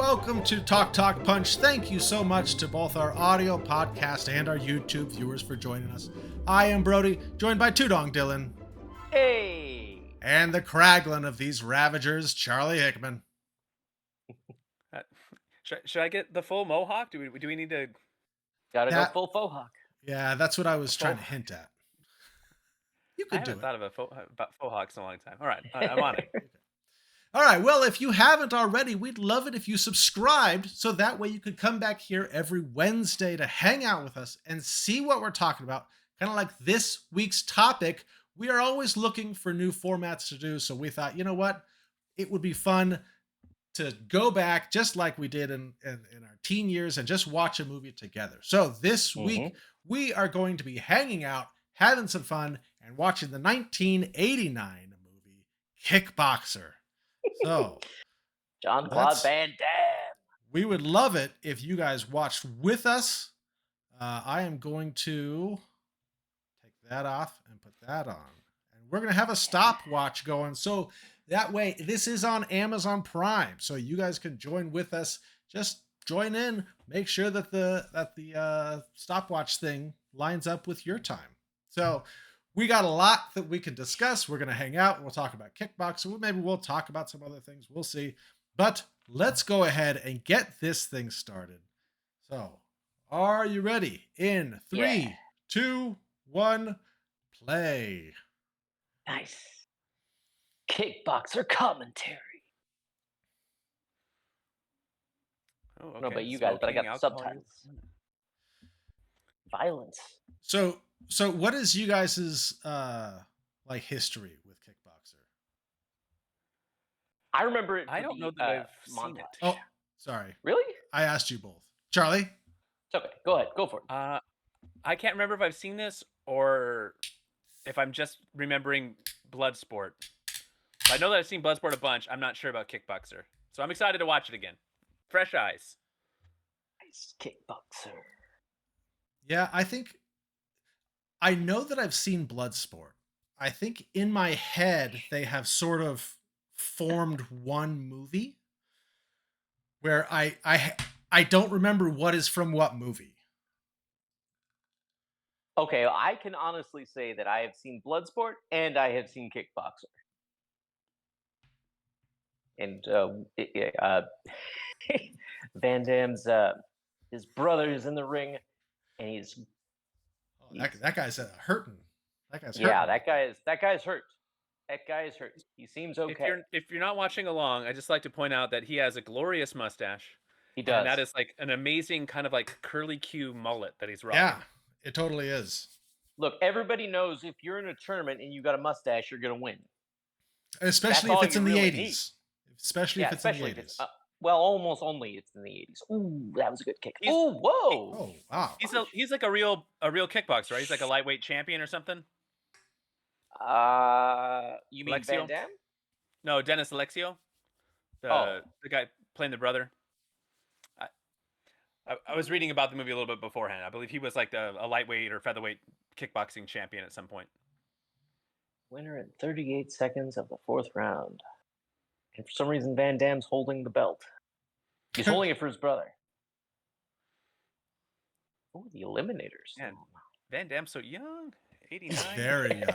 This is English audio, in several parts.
welcome to Talk Talk Punch. Thank you so much to both our audio podcast and our YouTube viewers for joining us. I am Brody, joined by Tudong Dylan. Hey! And the Kraglin of these Ravagers, Charlie Hickman. Should I get the full mohawk? Do we need to? Gotta go full faux hawk. Yeah, that's what I was trying to hint at. You could do it. I haven't thought of about faux hawks in a long time. All right, I'm on it. All right, well, if you haven't already, we'd love it if you subscribed, so that way you could come back here every Wednesday to hang out with us and see what we're talking about. Kind of like this week's topic. We are always looking for new formats to do, so we thought, you know what? It would be fun to go back just like we did in our teen years and just watch a movie together. So this week, we are going to be hanging out, having some fun, and watching the 1989 movie Kickboxer. So, Jean-Claude Van Damme. We would love it if you guys watched with us. I am going to take that off and put that on. And we're going to have a stopwatch going. So that way, this is on Amazon Prime. So you guys can join with us. Just join in. Make sure that the stopwatch thing lines up with your time. So we got a lot that we can discuss. We're going to hang out. We'll talk about Kickboxer. Maybe we'll talk about some other things. We'll see. But let's go ahead and get this thing started. So, are you ready? In 3, 2, 1, play. Nice. Kickboxer commentary. Oh, okay. I don't know about you guys, but I got the subtitles. Violence. So what is you guys' like history with Kickboxer? I remember it. I don't know that I've seen it. Oh, sorry. Really? I asked you both. Charlie? It's okay. Go ahead. Go for it. I can't remember if I've seen this or if I'm just remembering Bloodsport. I know that I've seen Bloodsport a bunch. I'm not sure about Kickboxer. So I'm excited to watch it again. Fresh eyes. Nice. Kickboxer. Yeah, I know that I've seen Bloodsport. I think in my head they have sort of formed one movie where I don't remember what is from what movie. Okay, I can honestly say that I have seen Bloodsport and I have seen Kickboxer. And Van Damme's his brother is in the ring, and he's that guy's hurting. That guy's hurting. Yeah, that guy's hurt. That guy is hurt. He seems okay. If you're not watching along, I just like to point out that he has a glorious mustache. He does. And that is like an amazing kind of like curly Q mullet that he's rocking. Yeah, it totally is. Look, everybody knows if you're in a tournament and you got a mustache, you're going to win. Especially if it's in the 80s. Especially if it's in the 80s. Well, almost only it's in the 80s. Ooh, that was a good kick. Oh, whoa. Oh, wow. He's like a real kickboxer, right? He's like a lightweight champion or something. You mean Alexio? Van Damme? No, Dennis Alexio. The guy playing the brother. I was reading about the movie a little bit beforehand. I believe he was like a lightweight or featherweight kickboxing champion at some point. Winner in 38 seconds of the 4th round. And for some reason, Van Damme's holding the belt. He's holding it for his brother. Oh, the Eliminators. Man, Van Damme's so young. 89. Very young.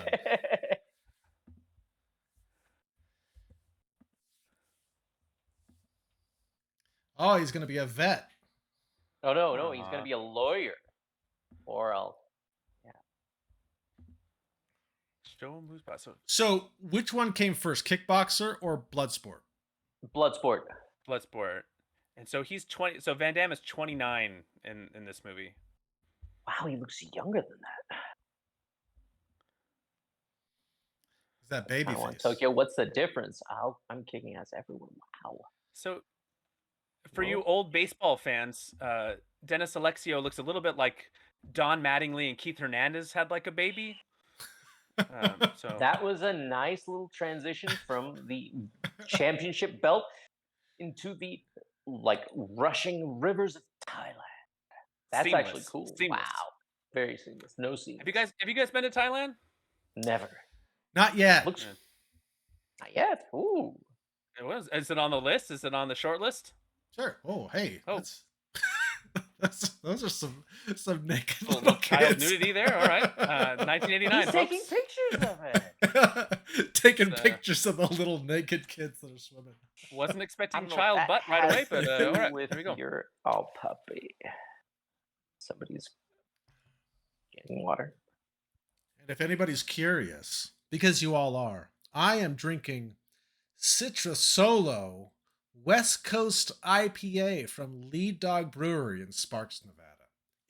Oh, he's going to be a vet. Oh, no, he's going to be a lawyer. Or I'll... Show him who's boss. So, which one came first, Kickboxer or Bloodsport? Bloodsport. And so he's 20. So Van Damme is 29 in this movie. Wow, he looks younger than that. Is that baby face? Tokyo, what's the difference? I'm kicking ass everyone. Wow. So, for you old baseball fans, Dennis Alexio looks a little bit like Don Mattingly and Keith Hernandez had like a baby. So that was a nice little transition from the championship belt into the rushing rivers of Thailand. That's seamless. Actually cool. Seamless. Wow, very seamless. No seamless. Have you guys been to Thailand? Never. Not yet. Not yet. Ooh. It was. Is it on the list? Is it on the short list? Sure. Oh, hey, Oh. those are some naked Little little child kids. nudity there. All right. 1989, He's taking folks. pictures of it. Taking It's, pictures of the little naked kids that are swimming. Wasn't I expecting don't know child what butt that right has away, but to do all right. with Here we go. your puppy. Somebody's getting water. And if anybody's curious, because you all are, I am drinking Citra Solo West Coast IPA from Lead Dog Brewery in Sparks, Nevada.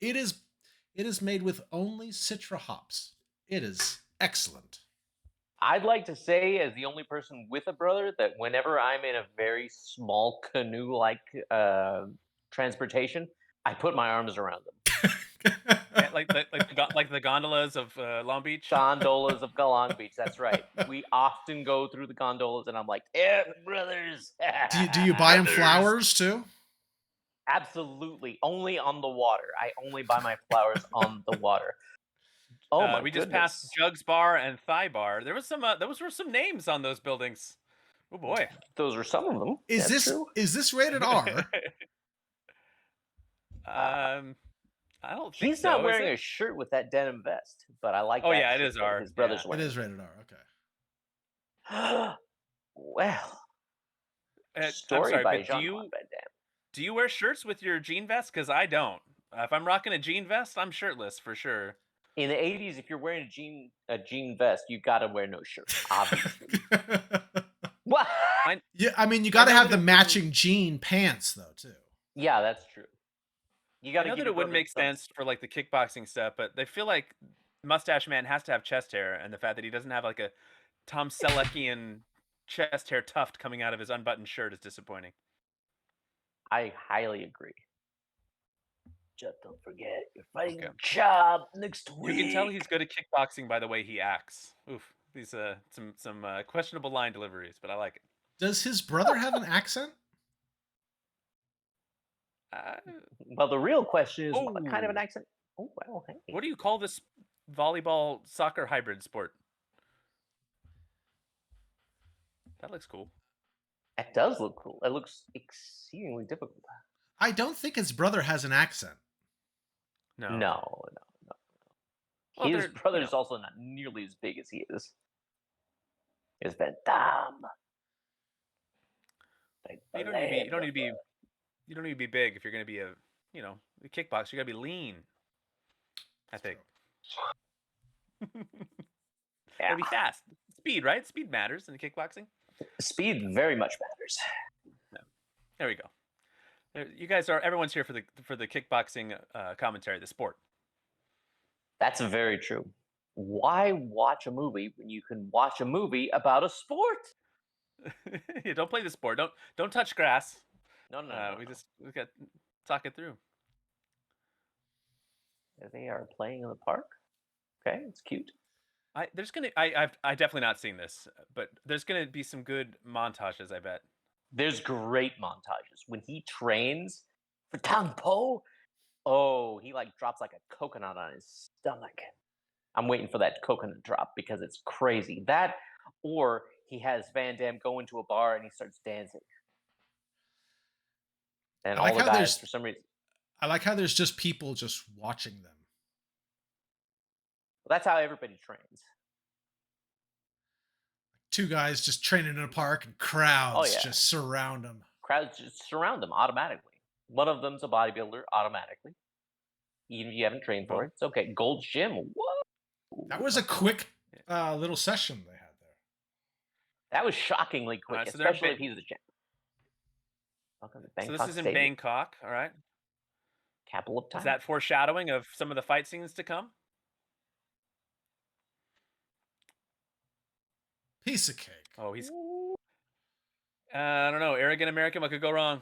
It is made with only Citra hops. It is excellent. I'd like to say, as the only person with a brother, that whenever I'm in a very small canoe-like transportation, I put my arms around them. Yeah, like the gondolas of Long Beach. Gondolas of Long Beach. That's right. We often go through the gondolas, and I'm like, "Yeah, brothers." Do you buy them Brothers. flowers too? Absolutely. Only on the water. I only buy my flowers on the water. Oh my We goodness. just passed Jugs Bar and Thigh Bar. There was some. Those were some names on those buildings. Oh boy. Those are some of them. Is That's this true. is this rated R? I don't think He's not so, is wearing it? a shirt with that denim vest, but I like Oh, that yeah, it shirt is that R, his brother's yeah. It wearing. is rated R. Okay. Well, I'm story sorry, by but Jean-Claude Van Damme. do you wear shirts with your jean vest? Because I don't. If I'm rocking a jean vest, I'm shirtless for sure. In the 80s, if you're wearing a jean vest, you gotta wear no shirt, obviously. What? Yeah, I mean you got to know have that the it matching jean pants though too. Yeah, that's true. You I gotta know give that your it wouldn't brother make some- sense for like the kickboxing stuff, but they feel like Mustache Man has to have chest hair, and the fact that he doesn't have like a Tom Selekian chest hair tuft coming out of his unbuttoned shirt is disappointing. I highly agree. Just don't forget, you're fighting Okay. a job next You week. can tell he's good at kickboxing by the way he acts. Oof, these some questionable line deliveries, but I like it. Does his brother have an accent? Well, the real question is, what kind of an Oh. accent? Oh, well, hey. What do you call this volleyball soccer hybrid sport? That looks cool. That does look cool. It looks exceedingly difficult. I don't think his brother has an accent. No. No. Well, His they're, brother's also not nearly as big as he is. It's Van Damme. You don't need to be big if you're going to be a kickboxer. You got to be lean. I think. Yeah. Gotta be fast. Speed, right? Speed matters in kickboxing. Speed very much matters. There we go. You guys everyone's here for the kickboxing commentary, the sport. That's very true. Why watch a movie when you can watch a movie about a sport? Yeah, don't play the sport. Don't touch grass. No. We got to talk it through. They are playing in the park. Okay, it's cute. I've definitely not seen this, but there's gonna be some good montages, I bet. There's great montages when he trains for Tang Po. Oh, he like drops like a coconut on his stomach. I'm waiting for that coconut drop because it's crazy. That, or he has Van Damme go into a bar and he starts dancing, and I like all the how guys there's- for some reason. I like how there's just people just watching them. That's how everybody trains. Two guys just training in a park and crowds yeah. just surround them. Crowds just surround them automatically. One of them's a bodybuilder automatically. Even if you haven't trained for it, it's okay. Gold's Gym. Whoa. That was a quick little session they had there. That was shockingly quick, Alright, so they're especially ba- if he's the champ. Welcome to So Bangkok this is in Stadium, Bangkok, all right? capital of Thailand. Is that foreshadowing of some of the fight scenes to come? Piece of cake. Oh, he's I don't know. Arrogant American, what could go wrong?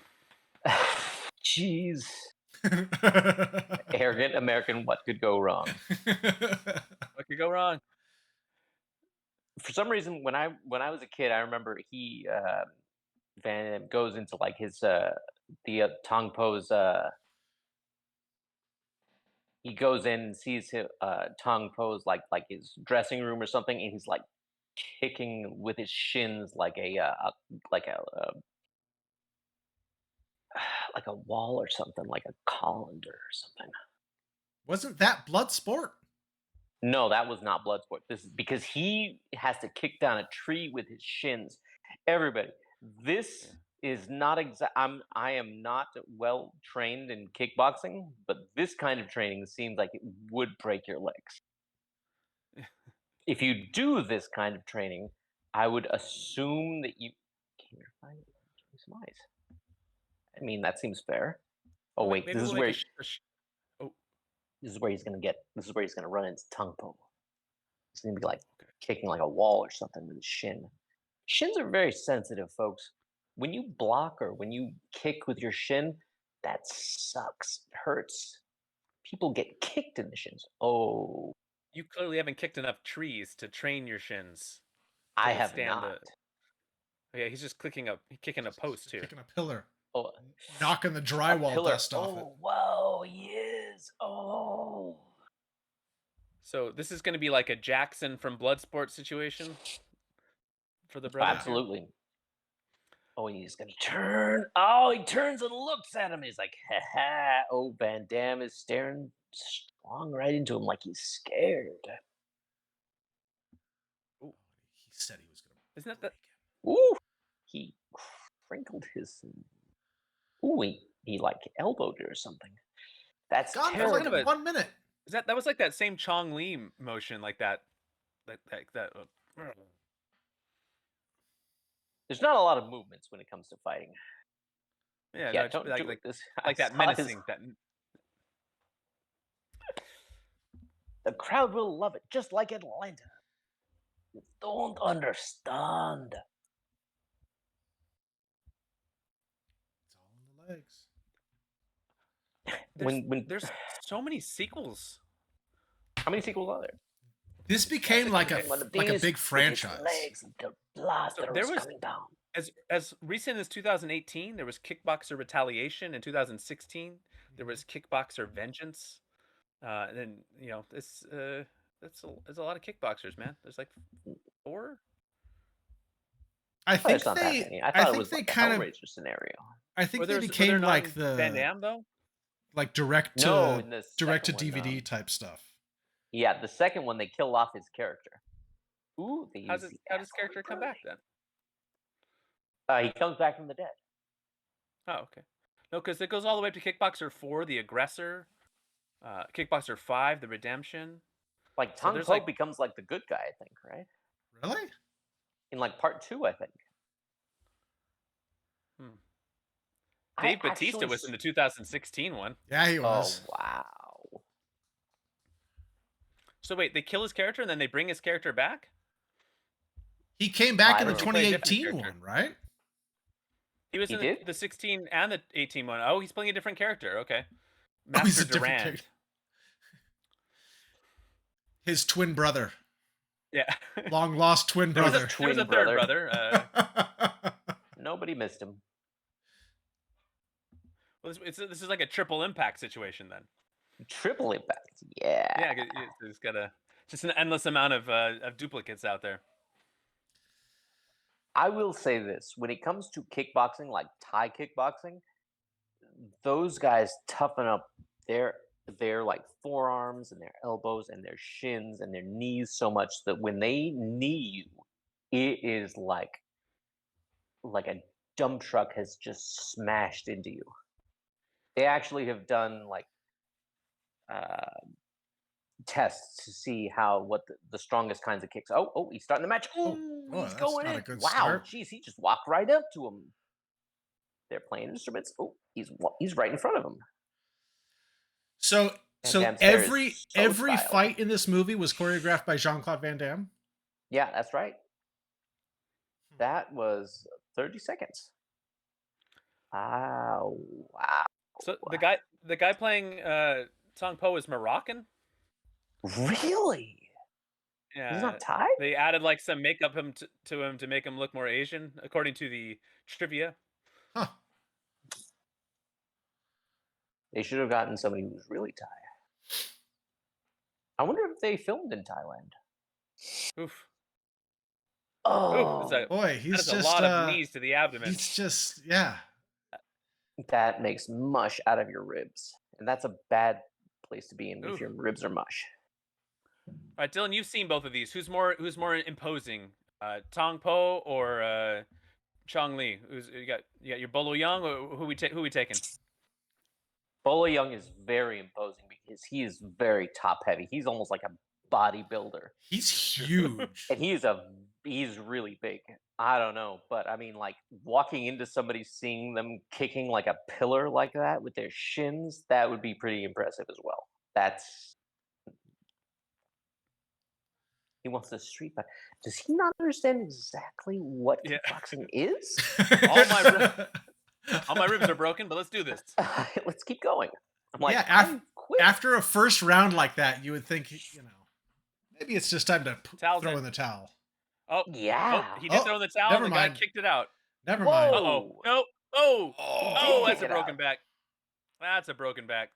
Jeez. Arrogant American, what could go wrong? What could go wrong? For some reason, when I was a kid, I remember he Van Damme goes into like his the Tong Po's he goes in and sees him, Tong Po's like his dressing room or something, and he's like kicking with his shins like a like a wall or something, like a colander or something. Wasn't that Bloodsport? No, that was not Bloodsport. This is because he has to kick down a tree with his shins. Everybody, this is not exact. I am not well trained in kickboxing, but this kind of training seems like it would break your legs. If you do this kind of training, I would assume that you can find some eyes. I mean, that seems fair. Oh Well, wait, maybe this is we'll where make oh, this is where he's gonna get. This is where he's gonna run into tongue po. He's gonna be like okay. kicking like a wall or something with his shin. Shins are very sensitive, folks. When you block or when you kick with your shin, that sucks. It hurts. People get kicked in the shins. Oh, You clearly haven't kicked enough trees to train your shins I to have withstand not. Yeah, he's just kicking a post here. Kicking a pillar, Oh, knocking the a drywall pillar. dust off it. Oh, whoa, he is. Oh. So this is going to be like a Jackson from Bloodsport situation for the brothers. here? Absolutely. Oh, and he's gonna turn. Oh, he turns and looks at him. He's like, ha ha. Oh, Van Damme is staring strong right into him like he's scared. He said he was going to. Isn't that Ooh, he crinkled his. Ooh, he like elbowed her or something. That's Gone for terrible. like Kind of a- 1 minute. that was like that same Chong Li motion, like that. There's not a lot of movements when it comes to fighting. Yeah, Yeah, no, don't like, do like, this. like I that saw his- menacing. That The crowd will love it, just like Atlanta. You don't understand. It's all in the legs. When there's so many sequels. how many sequels are there? This became like a One of big these with his franchise. legs and the blaster So there was was- coming down. As recent as 2018, there was Kickboxer Retaliation. In 2016, there was Kickboxer Vengeance. And then this there's a lot of kickboxers, man. There's like 4. I Oh, think it's not that they. many. I I thought it think was they like a kind of. Hellraiser scenario. I think Were they there- were there became not like in the Van Damme though. like direct to No, in the direct to second one, DVD type stuff. Yeah, the second one they killed off his character. Ooh, they How use does the how does F character word come back then? He comes back from the dead. Oh, okay. No, because it goes all the way up to Kickboxer 4, the Aggressor, Kickboxer 5, the Redemption. Like So Tong there's, Po like- becomes like the good guy, I think, right? Really? In like part 2, I think. Hmm. I Dave Bautista actually was s- in the 2016 one. Yeah, he Oh was. wow! So wait, they kill his character and then they bring his character back? He came back I in the don't know. He played a different 2018 character. one, right? He was He in did? the 16 and the 18 one. Oh, he's playing a different character. Okay. Oh, he's Master a different Durand. character. His twin brother, Yeah. long lost twin There was brother. there was a Twin third brother. brother. Nobody missed him. Well, this is like a triple impact situation then. Triple impact. Yeah. Yeah, it's got just an endless amount of duplicates out there. I will say this: when it comes to kickboxing, like Thai kickboxing, those guys toughen up their like forearms and their elbows and their shins and their knees so much that when they knee you, it is like a dump truck has just smashed into you. They actually have done like tests to see what the strongest kinds of kicks. Oh, he's starting the match. Oh, Oh, he's that's going not a in. good Wow, start. jeez, he just walked right up to him. They're playing instruments. Oh, he's right in front of him. So Van Damme's hair is every so every styled. fight in this movie was choreographed by Jean-Claude Van Damme. Yeah, that's right. That was 30 seconds. Wow. So the guy playing Tong Po is Moroccan. Really? Yeah. He's not Thai? They added like some makeup to him to make him look more Asian, according to the trivia. Huh. They should have gotten somebody who was really Thai. I wonder if they filmed in Thailand. Oof. Oh, Oof. It's Boy, that he's is just a lot of knees to the abdomen. he's just yeah. that makes mush out of your ribs, and that's a bad place to be in Ooh. if your ribs are mush. All right, Dylan, you've seen both of these. Who's more imposing, Tong Po or Chong Li? You got your Bolo Young, or who we taking? Bolo Young is very imposing because he is very top heavy. He's almost like a bodybuilder, He's huge. and he's really big. I don't know, but I mean, like walking into somebody, seeing them kicking like a pillar like that with their shins, that would be pretty impressive as well. He wants to street fight. Does he not understand exactly what Yeah. kickboxing is? All my ribs are broken, but let's do this. Let's keep going. I'm like, Yeah, I'm quit. After a first round like that, you would think, maybe it's just time to Towel's throw in. in the towel. Oh, Yeah. he did Oh, throw in the towel, never and the guy mind. kicked it out. Never mind. Whoa. Uh-oh. Nope. Oh, Oh, that's kick a it broken out. back. That's a broken back.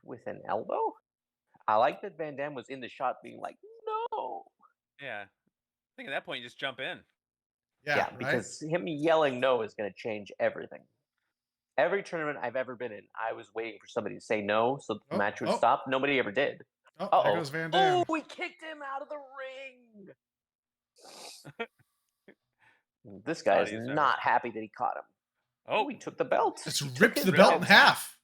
With an elbow? I like that Van Damme was in the shot being like, no. Yeah. I think at that point you just jump in. Yeah, right? Because him yelling no is going to change everything. Every tournament I've ever been in, I was waiting for somebody to say no so the match would stop. Nobody ever did. Oh, there goes Van Damme. Oh, we kicked him out of the ring. This guy is not happy that he caught him. Oh, he took the belt. It's ripped the belt in half.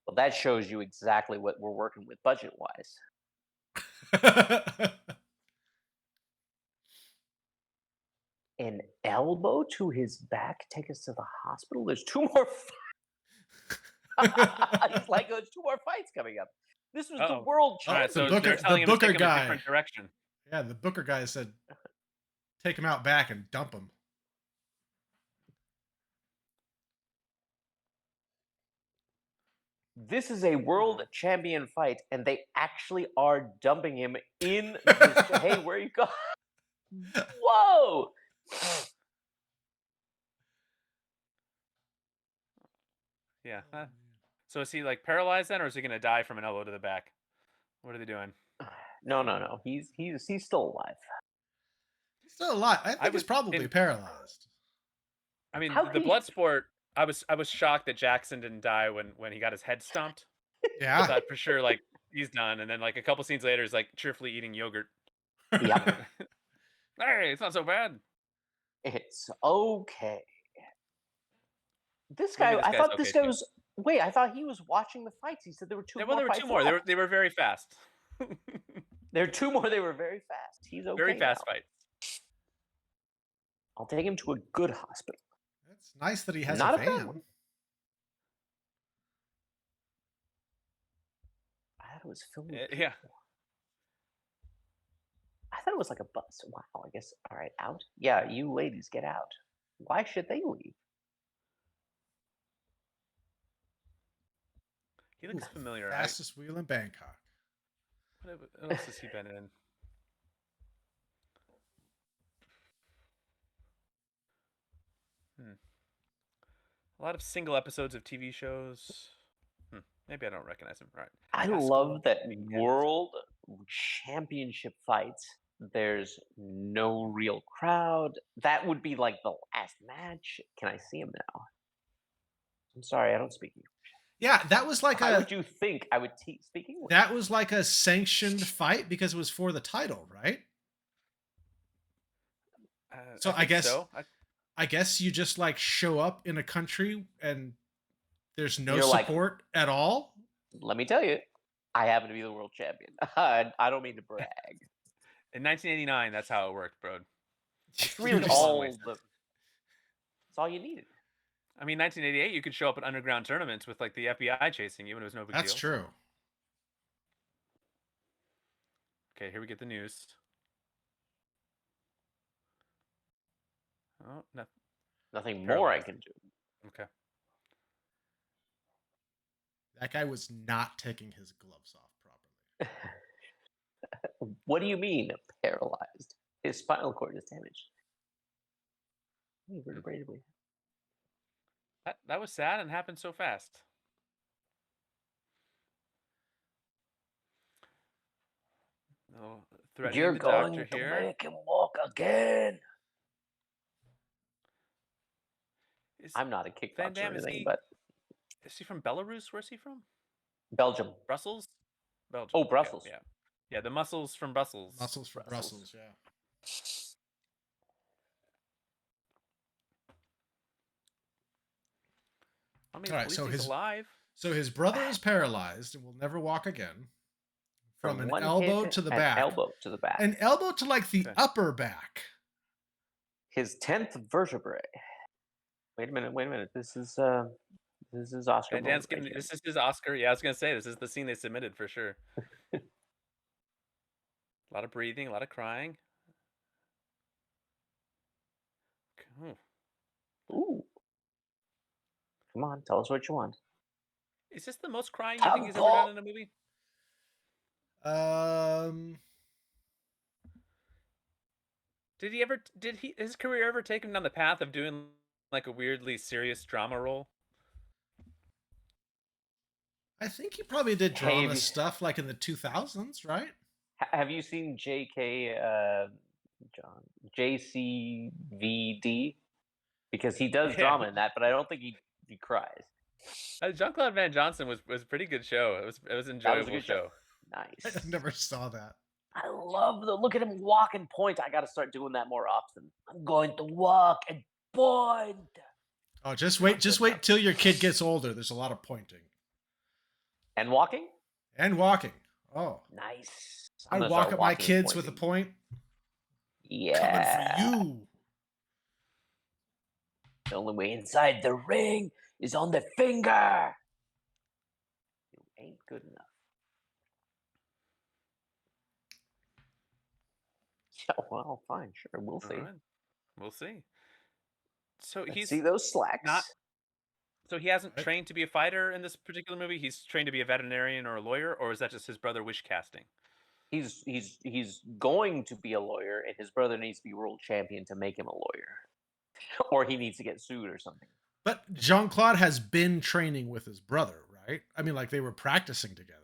Well, that shows you exactly what we're working with budget-wise. An elbow to his back, take us to the hospital. There's 2 more He's like, there's 2 more fights coming up. This was the world championship. So they're telling him to take him a different direction. Yeah, the Booker guy said, take him out back and dump him. This is a world champion fight, and they actually are dumping him in this. Hey, where you go? Whoa! Yeah. So is he like paralyzed then, or is he gonna die from an elbow to the back? What are they doing? No. He's still alive. He's still alive. I think he's probably paralyzed. I mean, the blood sport. I was shocked that Jackson didn't die when he got his head stomped. Yeah. I thought for sure like he's done, and then like a couple scenes later, he's like cheerfully eating yogurt. Yep. Hey, it's not so bad. It's okay. This guy, I thought this guy was. Wait, I thought he was watching the fights. He said there were 2 more. Well, there were 2 more. They were very fast. There are 2 more. They were very fast. He's okay. Very fast fights. I'll take him to a good hospital. It's nice that he has Not a van. I thought it was filmed. Yeah. I thought it was like a bus. Wow, I guess. All right, out? Yeah, you ladies, get out. Why should they leave? He looks familiar, right? Fastest wheel in Bangkok. What else has he been in? A lot of single episodes of TV shows. Maybe I don't recognize him. All right. I love that world championship fights. There's no real crowd. That would be like the last match. Can I see him now? I'm sorry, I don't speak English. Yeah, that was like How would you think I would speak English? That was like a sanctioned fight because it was for the title, right? So I guess so. I guess you just like show up in a country and there's no You're support at all. Let me tell you, I happen to be the world champion. I don't mean to brag. In 1989, that's how it worked, bro. It's really all that's all you needed. I mean, 1988, you could show up at underground tournaments with like the FBI chasing you, and it was no big deal. That's true. Okay, here we get the news. Oh, nothing more I can do. Okay. That guy was not taking his gloves off properly. What do you mean paralyzed? His spinal cord is damaged. Vertebrae. That was sad and happened so fast. You're going to make him walk again. I'm not a Van kickboxer Damme, or anything, but is he from Belarus? Where's he from? Belgium. Brussels? Belgium. Oh, okay, Brussels. yeah. Yeah, the muscles from Brussels. Muscles for Brussels, yeah. I mean, All at right, least so he's his alive. so his brother is paralyzed and will never walk again. From an one elbow hit, to the an back. elbow to the back. An elbow to like the Okay. upper back. His 10th vertebrae. Wait a minute. This is Oscar. Van Damme's Bones right getting here. this is his Oscar. Yeah, I was gonna say this is the scene they submitted for sure. A lot of breathing, a lot of crying. Ooh. Ooh. Come on, tell us what you want. Is this the most crying you think he's ever done in a movie? Did his career ever take him down the path of doing like a weirdly serious drama role? I think he probably did drama Hey, stuff like in the 2000s, right? Have you seen John JCVD? Because he does Yeah. drama in that, but I don't think he cries. Jean-Claude Van Johnson was a pretty good show. It was an enjoyable good show. Nice. I never saw that. I love the look at him walk and point. I got to start doing that more often. I'm going to walk and point. Oh, just wait till your kid gets older. There's a lot of pointing. And walking? And walking. Oh. Nice. I walk at my kids with a point. Yeah. Coming for you. The only way inside the ring is on the finger. You ain't good enough. Yeah, well, fine, sure, we'll see. All right. We'll see. So Let's he's see those slacks. So he hasn't Right. trained to be a fighter in this particular movie. He's trained to be a veterinarian or a lawyer, or is that just his brother wish casting? He's going to be a lawyer, and his brother needs to be world champion to make him a lawyer, or he needs to get sued or something. But Jean-Claude has been training with his brother, right? I mean, like they were practicing together.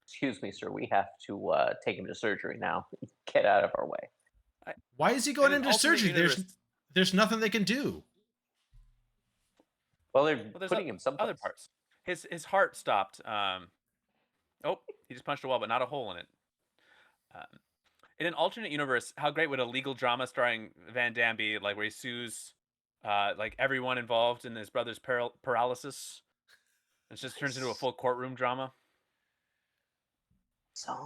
Excuse me, sir. We have to take him to surgery now. Get out of our way. Why is he going In an into alternate surgery? universe- There's nothing they can do. Well, they're Well, there's putting him someplace. other parts. His heart stopped. Oh, he just punched a wall, but not a hole in it. In an alternate universe, how great would a legal drama starring Van Damme be? Like where he sues, like everyone involved in his brother's paralysis. It just turns into a full courtroom drama.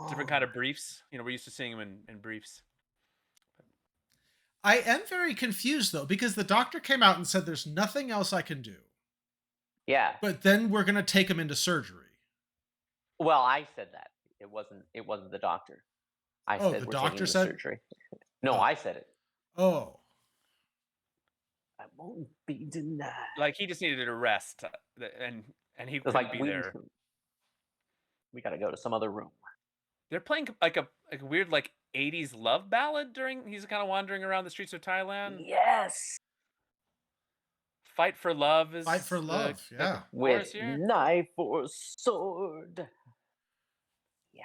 Different kind of briefs. You know, we're used to seeing him in briefs. I am very confused though, because the doctor came out and said there's nothing else I can do. Yeah. But then we're gonna take him into surgery. Well, I said that. It wasn't the doctor. I Oh, said the we're doctor taking him to said? surgery. No, Oh. I said it. Oh. I won't be denied. Like he just needed a rest, and he It's couldn't like be there. we got to go to some other room. They're playing like a weird like 80s love ballad during he's kind of wandering around the streets of Thailand. Yes. Fight for love is Fight for love, yeah. With here? knife or sword. Yeah.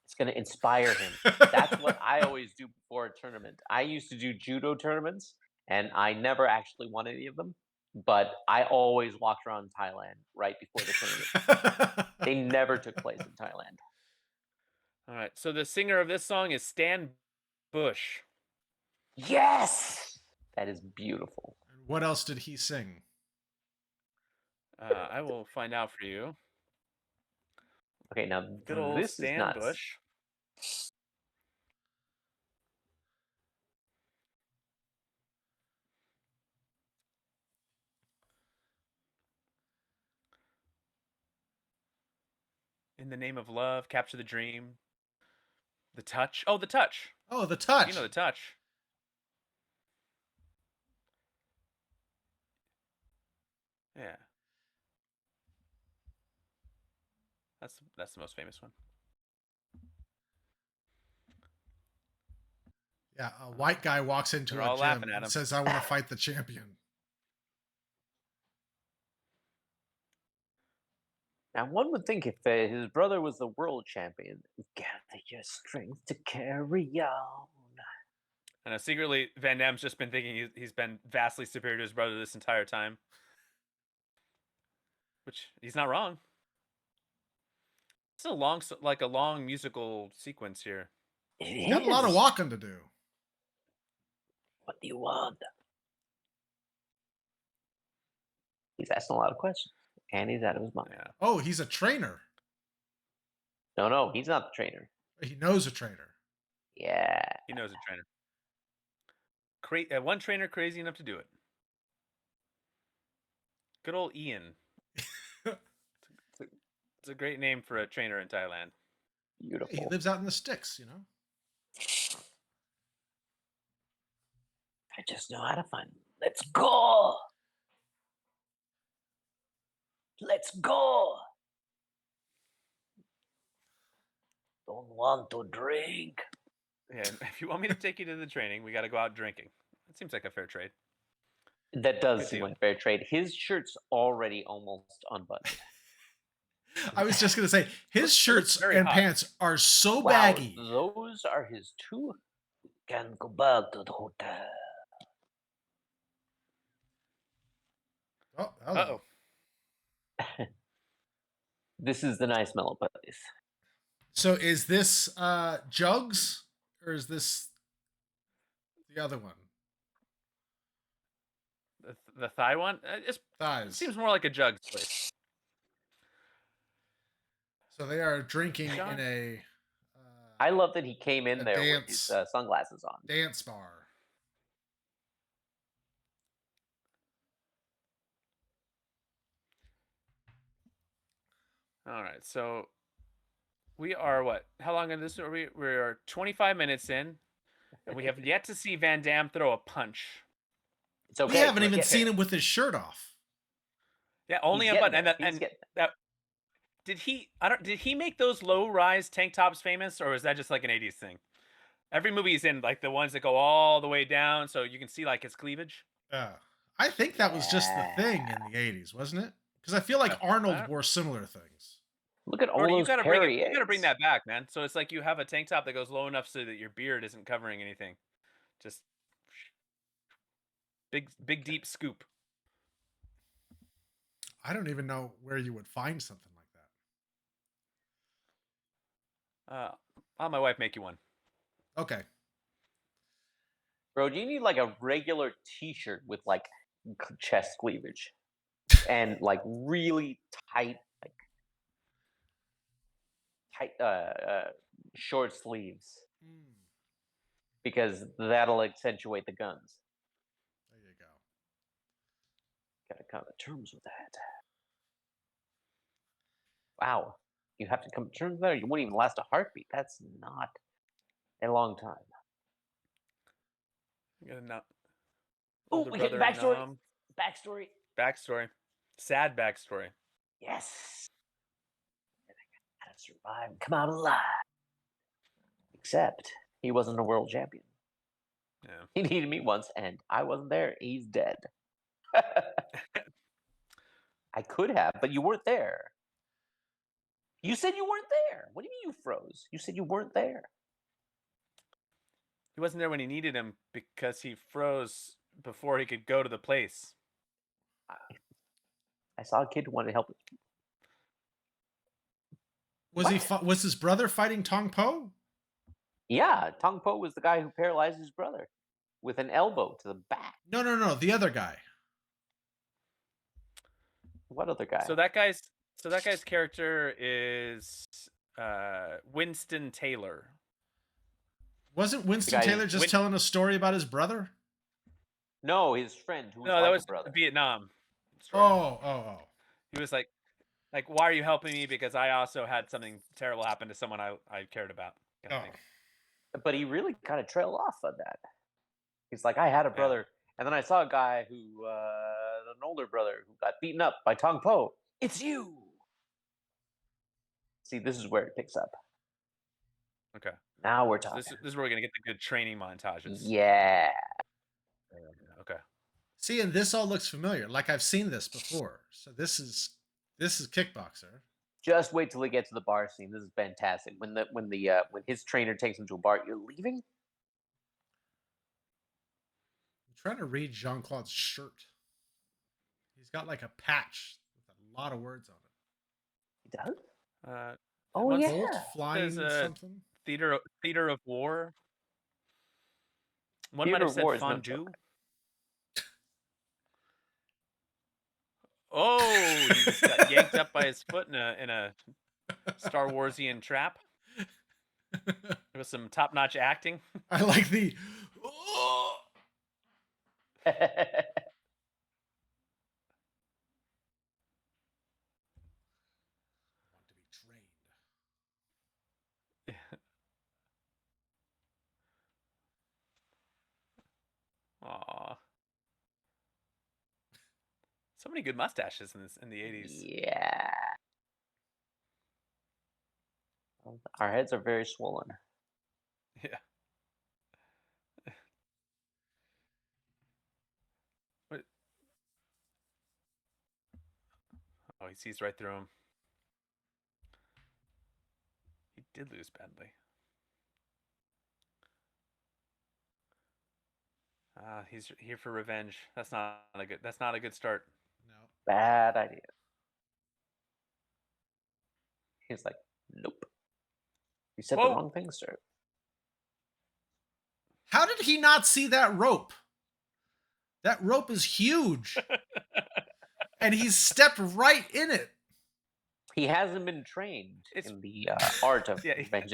It's going to inspire him. That's what I always do before a tournament. I used to do judo tournaments, and I never actually won any of them. But I always walked around Thailand right before the tournament. They never took place in Thailand. All right. So the singer of this song is Stan Bush. Yes! That is beautiful. What else did he sing? I will find out for you. Okay, now Good old this is Stan nuts. Bush. In the Name of Love, Capture the Dream, The Touch. Oh, The Touch. Oh, The Touch. You know The Touch. Yeah. That's the most famous one. Yeah, a white guy walks into They're a all gym laughing at and him. says, I want to fight the champion. Now, one would think if his brother was the world champion, gather your strength to carry on. I know secretly Van Damme's just been thinking he's been vastly superior to his brother this entire time, which he's not wrong. It's a long musical sequence here. It Got a lot of is. walking to do. What do you want? He's asking a lot of questions, and he's out of his mind. Yeah, Oh, he's a trainer. No, he's not the trainer. He knows a trainer. Yeah. he knows a trainer. One trainer crazy enough to do it. Good old Ian. It's a great name for a trainer in Thailand. Beautiful. Hey, he lives out in the sticks, you know. I just know how to find him. Let's go. Let's go. Don't want to drink. Yeah, if you want me to take you to the training, we got to go out drinking. It seems like a fair trade. That does Good seem deal. like fair trade. His shirt's already almost unbuttoned. I was just gonna say his shirts very and hot. pants are so Wow, baggy. those are his two. Can go back to the hotel. Oh, hello. Uh-oh. This is the nice mellow place. So is this Jugs or is this the other one? The Thai one? It Thighs. seems more like a Jugs place. So they are drinking John? in a I love that he came in A there with his dance. sunglasses on. dance bar. All right, so we are what? How long in this are we? We are 25 minutes in, and we have yet to see Van Damme throw a punch. It's okay. We haven't we're even getting seen there. him with his shirt off. Yeah, He's only a getting button. there. And He's getting that did he? I don't. Did he make those low-rise tank tops famous, or is that just like an '80s thing? Every movie he's in, like the ones that go all the way down, so you can see like his cleavage. I think that was just the thing in the 80s, wasn't it? Because I feel like Arnold wore similar things. Look at all Brody, you those gotta bring it. You Perriers. gotta bring that back, man. So it's like you have a tank top that goes low enough so that your beard isn't covering anything. Just big deep scoop. I don't even know where you would find something like that. I'll have my wife make you one. Okay. Bro, do you need like a regular T-shirt with like chest cleavage and like really tight, short sleeves? Because that'll accentuate the guns. There you go. Gotta come to terms with that. Wow. You have to come to terms with that, or you wouldn't even last a heartbeat. That's not a long time. You gotta not. Oh, older we get brother, backstory. Nam. Backstory. Backstory. Sad backstory. Yes. How to survive and come out alive. Except he wasn't a world champion. Yeah. He needed me once, and I wasn't there. He's dead. I could have, but you weren't there. You said you weren't there. What do you mean you froze? You said you weren't there. He wasn't there when he needed him because he froze before he could go to the place. I saw a kid who wanted to help. Was his brother fighting Tong Po? Yeah, Tong Po was the guy who paralyzed his brother with an elbow to the back. No, the other guy. What other guy? So that guy's character is Winston Taylor. Wasn't Winston guy- Taylor just telling a story about his brother? No, his friend who was No, like that a was brother. Vietnam. story. Oh. He was like, why are you helping me? Because I also had something terrible happen to someone I cared about. kind of Oh. thing. But he really kind of trailed off on that. He's like, I had a brother, and then I saw a guy who, an older brother, who got beaten up by Tong Po. It's you. See, this is where it picks up. Okay. Now we're So talking. this is where we're gonna get the good training montages. Yeah. Okay. See, and this all looks familiar. Like I've seen this before. So this is Kickboxer. Just wait till we get to the bar scene. This is fantastic. When his trainer takes him to a bar, you're leaving? trying to read Jean Claude's shirt. He's got like a patch with a lot of words on it. He does? Oh, once- yeah. Bolt flying There's a something. theater of war. One Theater might have of said War is no fondue. joke. Oh, he just got yanked up by his foot in a Star Warsian trap. There was some top-notch acting. I like the. Oh! Want to be trained. Aw. So many good mustaches in the 80s. Yeah. Our heads are very swollen. Yeah. What? Oh, he sees right through him. He did lose badly. He's here for revenge. That's not a good start. No. Bad idea. He's like, nope. You said Whoa. the wrong thing, sir. How did he not see that rope? That rope is huge. And he's stepped right in it. He hasn't been trained It's- in the art of Yeah, revenge.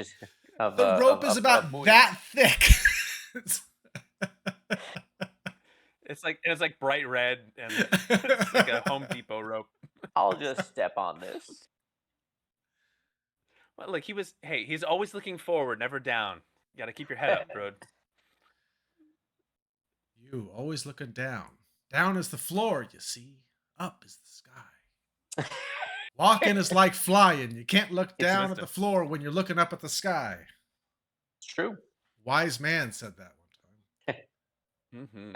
Of, The rope of- is of- about of movies. that thick. It's like bright red and it's like a Home Depot rope. I'll just step on this. Well, look, he's always looking forward, never down. You got to keep your head up, Broad. You always looking down. Down is the floor, you see. Up is the sky. Walking is like flying. You can't look down at the wisdom. floor when you're looking up at the sky. It's true. Wise man said that one time. Mm-hmm.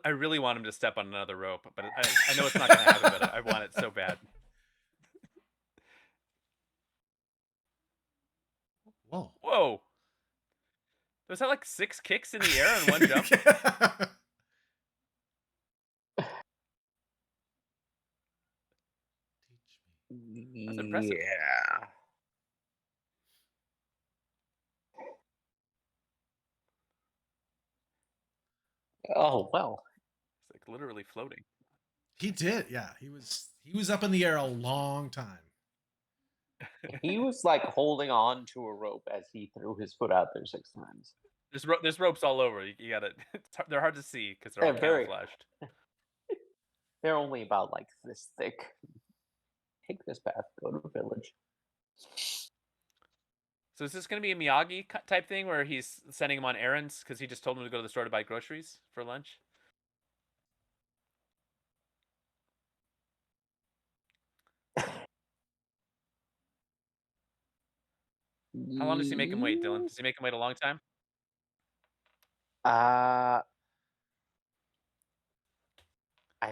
I really want him to step on another rope, but I know it's not going to happen. But I want it so bad. Whoa. Whoa! Was that like 6 kicks in the air in one jump? That's impressive. Yeah. Oh well. It's like literally floating. He did, yeah. He was up in the air a long time. He was like holding on to a rope as he threw his foot out there 6 times. There's ropes all over. You got it. They're hard to see because they're all They're very- camouflaged. They're only about like this thick. Take this path, go to the village. So is this going to be a Miyagi type thing where he's sending him on errands because he just told him to go to the store to buy groceries for lunch? How long does he make him wait, Dylan? Does he make him wait a long time? I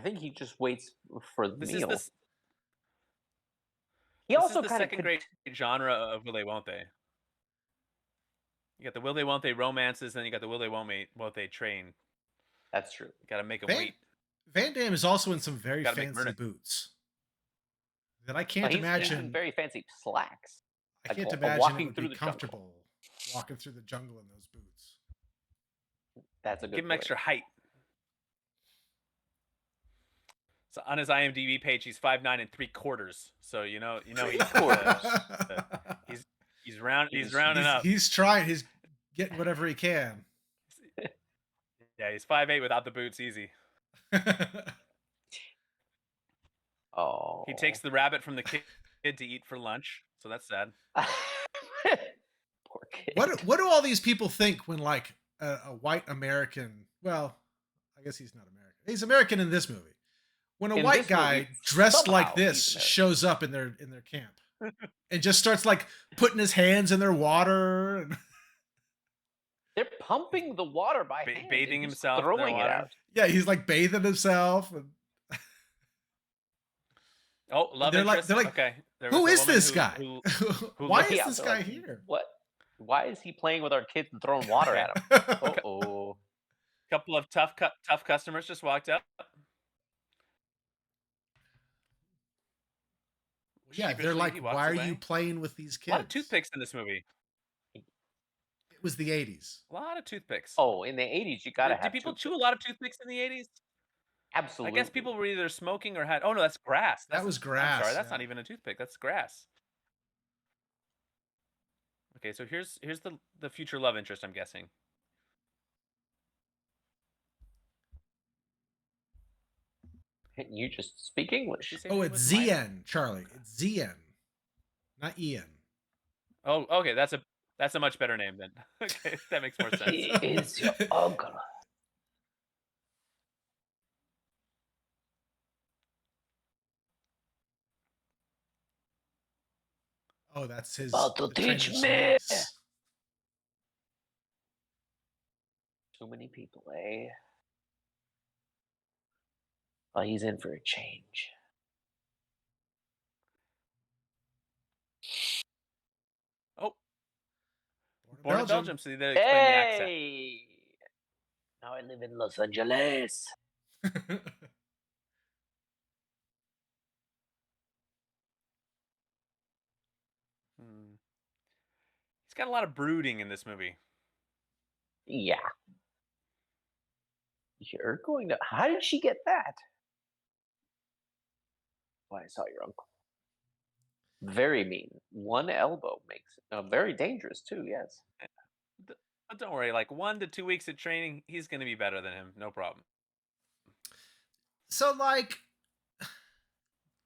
think he just waits for the This meal. is He this also is the kind of second great genre of Will They Won't They. You got the Will They Won't They romances, then you got the Will They Won't They train. That's true. You got to make him Van, wait. Van Damme is also in some very Gotta make fancy Murdoch. boots that I But can't he's in imagine. very fancy slacks. I can't like, imagine walking it would through be the jungle. comfortable walking through the jungle in those boots. That's a good Give him point. extra height. So on his IMDb page, he's 5'9" 3/4. So you know he's he's rounding up. He's trying. He's getting whatever he can. Yeah, he's 5'8" without the boots, easy. Oh. He takes the rabbit from the kid to eat for lunch, so that's sad. Poor kid. What do all these people think when like a white American? Well, I guess he's not American. He's American in this movie. When a In white this guy movie, dressed like somehow this he's American. shows up in their camp and just starts like putting his hands in their water and They're pumping the water by hand. bathing and just himself in their throwing it water. out. yeah, he's like bathing himself. And Oh, love They're like- interest. they're like, okay. There who was a is woman this guy? who Why Yeah, is this they're guy like, here? What? Why is he playing with our kids and throwing water at him? Oh, Couple of tough customers just walked up. Yeah, they're Sheepishly, like, he walks why are away. you playing with these A lot of kids? toothpicks in this movie. It was the 80s. A lot of toothpicks. oh! In the '80s, you gotta Did have people chew a toothpicks. lot of toothpicks in the 80s? I Absolutely. guess people were either smoking or had. Oh no, that's grass. That was grass. I'm sorry, that's yeah. not even a toothpick. That's grass. Okay, so here's the future love interest. I'm guessing. You just speak English. Did you say Oh, her name it's was Maya? ZN, Charlie. It's ZN, not Ian. Oh, okay, that's a much better name then. Okay, that makes more sense. He is your uncle. Oh, that's his. About to the trainer's teach me. niece. Too many people, eh? Oh, he's in for a change. Oh, Born born in Belgium, so they explain the accent. Hey! Now I live in Los Angeles. Hmm. He's got a lot of brooding in this movie. Yeah. You're going to. How did she get that? Why, I saw your uncle. Very mean. One elbow makes it very dangerous too. Yes. But don't worry, like 1 to 2 weeks of training, he's going to be better than him. No problem. So, like,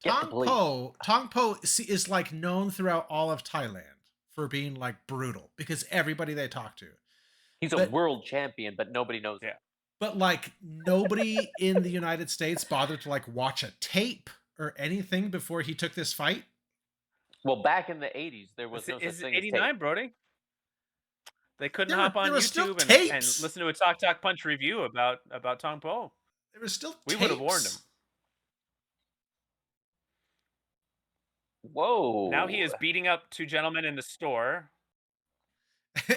Get the police. Tong Po is like known throughout all of Thailand for being like brutal because everybody they talk to. He's a But- world champion, but nobody knows Yeah. it. But like nobody in the United States bothered to like watch a tape or anything before he took this fight. Well, back in the '80s, there was no such Is it thing as tape. 89, Brody? They couldn't There were- hop on there were still YouTube and tapes. listen to a Talk Punch review about Tong Po. There was still We would have warned him. tapes. Whoa! Now he is beating up 2 gentlemen in the store.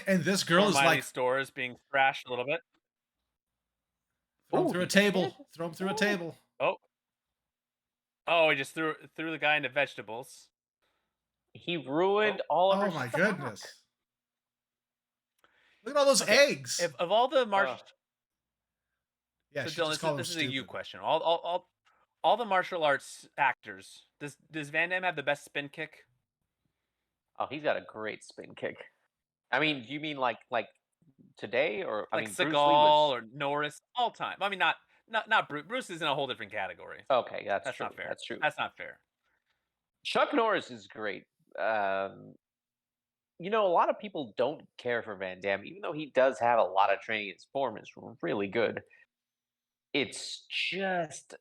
And this girl Poor is Miley like, store is being thrashed a little bit. throw him Ooh, through a he table. did? Throw him through a Ooh. table. Oh, he just threw the guy into vegetables. He ruined all of her Oh my stock. goodness. Look at all those Okay, eggs. If of all the martial, Yeah, so she Dylan, just called him this is a you stupid. question. All the martial arts actors, does Van Damme have the best spin kick? Oh, he's got a great spin kick. I mean, do you mean like today, or I Like mean, Seagal Bruce Lee was... or Norris, all time. I mean, not Bruce. Bruce is in a whole different category. Okay, that's true. not fair. That's true. That's not fair. Chuck Norris is great. You know, a lot of people don't care for Van Damme, even though he does have a lot of training. His form is really good. It's just,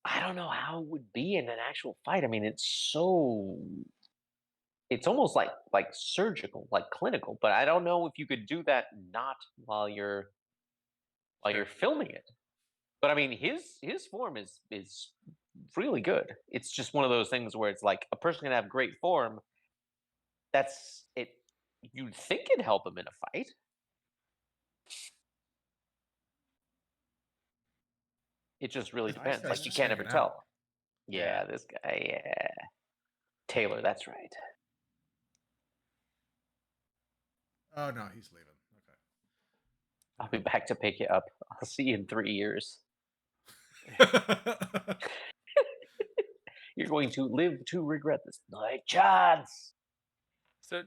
I don't know how it would be in an actual fight. I mean, it's almost like surgical, like clinical. But I don't know if you could do that not while you're filming it. But I mean, his form is really good. It's just one of those things where it's like a person can have great form. That's it. You'd think it'd help him in a fight. It just really Nice depends. guy's Like you just can't ever hanging out. tell. Yeah, this guy. Yeah, Taylor. That's right. Oh no, he's leaving. I'll be back to pick you up. I'll see you in 3 years. Okay. You're going to live to regret this. Night chance. So,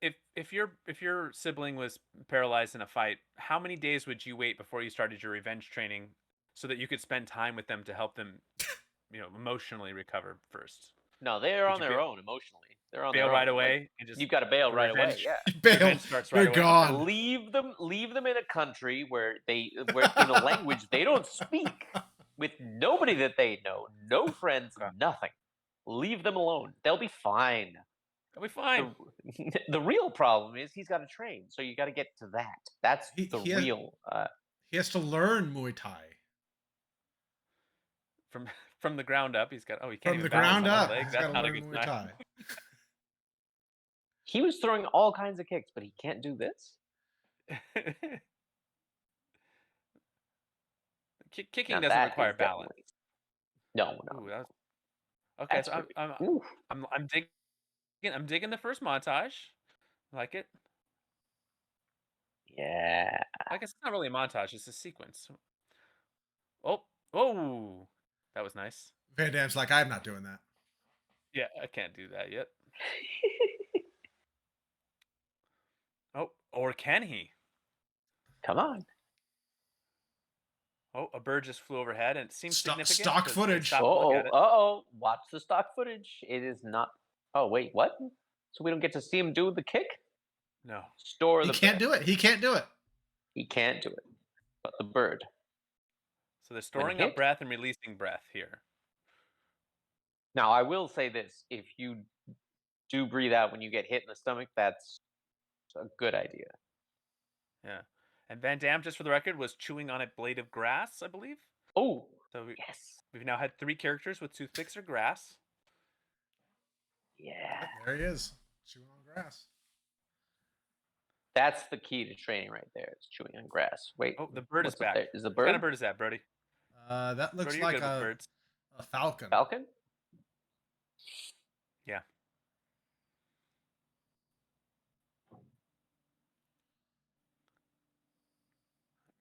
if your sibling was paralyzed in a fight, how many days would you wait before you started your revenge training, so that you could spend time with them to help them, emotionally recover first? No, they're Would on you their own emotionally. They're on Bail their right own. Like, away and just you've got to bail the right away. revenge- Yeah. Bail. Revenge starts right You're away. gone. Leave them in a country where in a language they don't speak, with nobody that they know, no friends, Okay. nothing. Leave them alone. They'll be fine. They'll be fine. The real problem is he's got to train, so you got to get to that. That's He- the he has- real. He has to learn Muay Thai From the ground up, he's got. Oh, he can't from even the balance ground on one up. leg. He's That's got to not a learn good Muay sign. Thai. He was throwing all kinds of kicks, but he can't do this. Kicking Now doesn't that require is balance. definitely no. Ooh, that was okay. That's So great. I'm Ooh, I'm digging. I'm digging the first montage. Like it. yeah. I guess it's not really a montage. It's a sequence. Oh, oh, that was nice. Van Damme's like, I'm not doing that. Yeah, I can't do that yet. Oh, or can he? Come on. Oh, a bird just flew overhead, and it seems significant. Stock 'cause they footage. stopped to look at it. Uh-oh. Watch the stock footage. It is not. Oh, wait, what? So we don't get to see him do the kick? No. Store He the can't breath. do it. He can't do it. He can't do it. But the bird. So they're storing up hit? breath and releasing breath here. Now, I will say this. If you do breathe out when you get hit in the stomach, that's a good idea. Yeah. And Van Damme, just for the record, was chewing on a blade of grass, I believe. Oh, So yes. we've now had 3 characters with toothpicks or grass. Yeah. There he is, chewing on grass. That's the key to training right there. It's chewing on grass. Wait. Oh, the bird is what's up back. there? Is the What bird? kind of bird is that, Brody? That looks Brody, you're like good with birds. a falcon. Falcon? Yeah.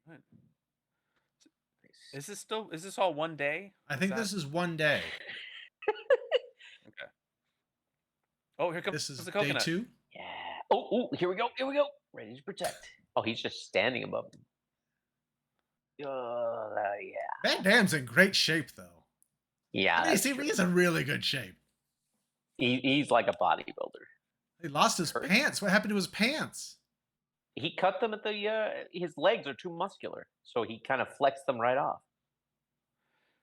Right. Is this all one day? I think this is one day. Okay. Oh, here comes This is the day coconut. 2. Yeah. Oh, here we go. Here we go. Ready to protect. Oh, he's just standing above him. Yeah. Van Damme's in great shape, though. Yeah. He's in really good shape. He's like a bodybuilder. He lost his Hurt. pants. What happened to his pants? He cut them at the. His legs are too muscular, so he kind of flexed them right off.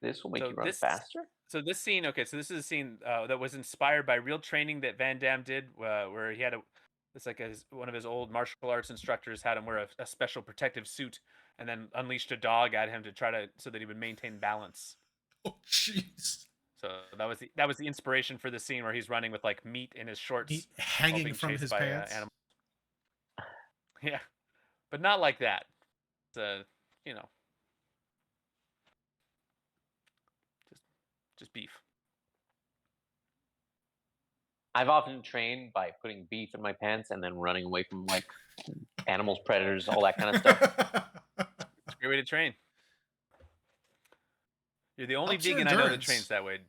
This will make So you run this- faster. So this scene, okay, so this is a scene that was inspired by real training that Van Damme did, where he had one of his old martial arts instructors had him wear a special protective suit, and then unleashed a dog at him so that he would maintain balance. Oh, jeez. So that was the inspiration for the scene where he's running with like meat in his shorts, Meat while hanging being from chased his by, pants. animals. Yeah, but not like that. It's you know, just beef. I've often trained by putting beef in my pants and then running away from like animals, predators, all that kind of stuff. It's a great way to train. You're the only Ups your vegan I know that endurance. trains that way.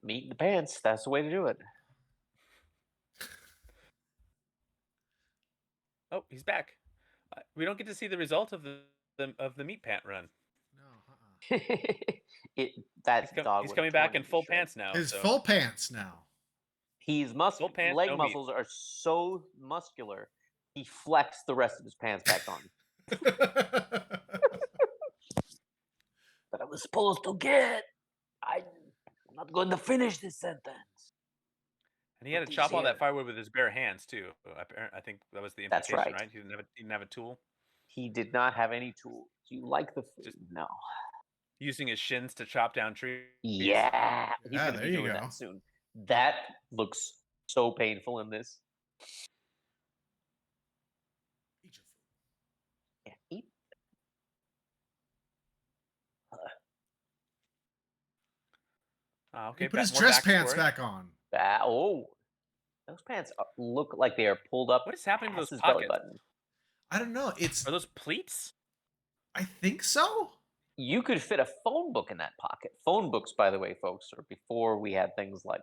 Meat in the pants. That's the way to do it. Oh, he's back. We don't get to see the result of the meat pant run. No, That dog. He's would've coming back torn in you to full shreds. pants now. His so- full pants now. His Full pants, leg no meat. muscles are so muscular, he flexed the rest of his pants back on. But I was supposed to get. I'm not going to finish this sentence. And he had to What chop is all that here? firewood with his bare hands too. I think that was the That's implication, right. He didn't have a tool. He did not have any tools. Do you like the food? Just- No. Using his shins to chop down trees. Yeah. He's Yeah, gonna there be you doing go. that soon. That looks so painful in this. Eat your food. Yeah. Eat. Okay, He put his more dress pants backstory. back on. Oh, those pants look like they are pulled up. What is happening to past those his belly pockets? button. I don't know. Are those pleats? I think so. You could fit a phone book in that pocket. Phone books, by the way, folks, are before we had things like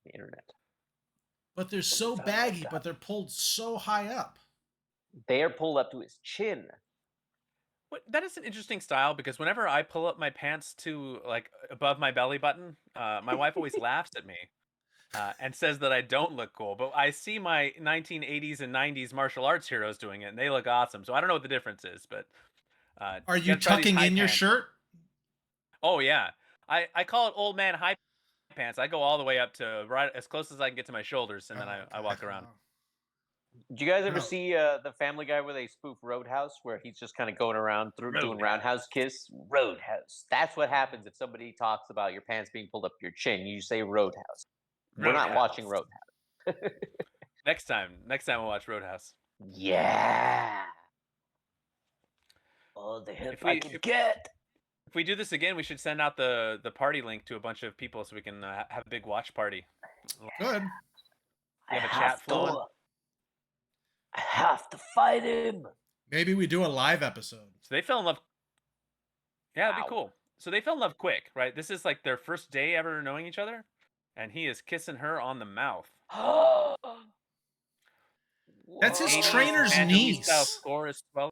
the internet. But they're so Found baggy, like but that. they're pulled so high up. They are pulled up to his chin. That is an interesting style because whenever I pull up my pants to like above my belly button, my wife always laughs at me and says that I don't look cool. But I see my 1980s and 90s martial arts heroes doing it, and they look awesome. So I don't know what the difference is, but Are you gotta try these tucking high in your pants. shirt? Oh yeah, I call it old man high pants. I go all the way up to right as close as I can get to my shoulders, and then Oh, I walk around. Did you guys ever No. see the Family Guy where they spoof Roadhouse, where he's just kind of going around doing roundhouse kiss? Roadhouse. That's what happens if somebody talks about your pants being pulled up your chin. You say Roadhouse. We're not watching Roadhouse. Roadhouse. Next time we'll watch Roadhouse. Yeah. Oh, the hip I can get. If we do this again, we should send out the party link to a bunch of people so we can have a big watch party. Good. You have a chat flowing? I have to fight him. Maybe we do a live episode. So they fell in love. Yeah, that'd Wow. be cool. So they fell in love quick, right? This is like their first day ever knowing each other, and he is kissing her on the mouth. That's his Whoa. trainer's And niece. Style score is 12.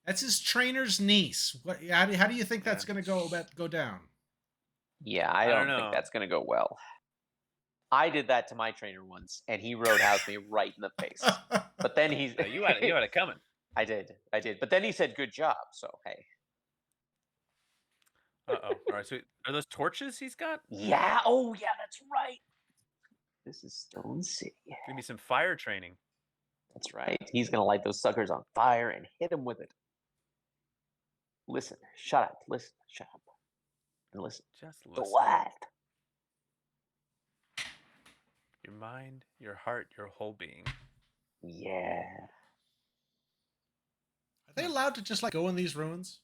That's his trainer's niece. What? How do you think that's Yeah. going to go down? Yeah, I don't don't know. think that's gonna go well. I did that to my trainer once, and he roadhoused me right in the face. But then he's You had it coming. I did. But then he said, "Good job." So hey. All right. So are those torches he's got? Yeah. Oh, yeah. That's right. This is Stone City. Give me some fire training. That's right. He's gonna light those suckers on fire and hit them with it. Listen. Shut up. Listen. Shut up. And listen. Just The listen. what? Your mind, your heart, your whole being. Yeah. Are they allowed to just like go in these ruins?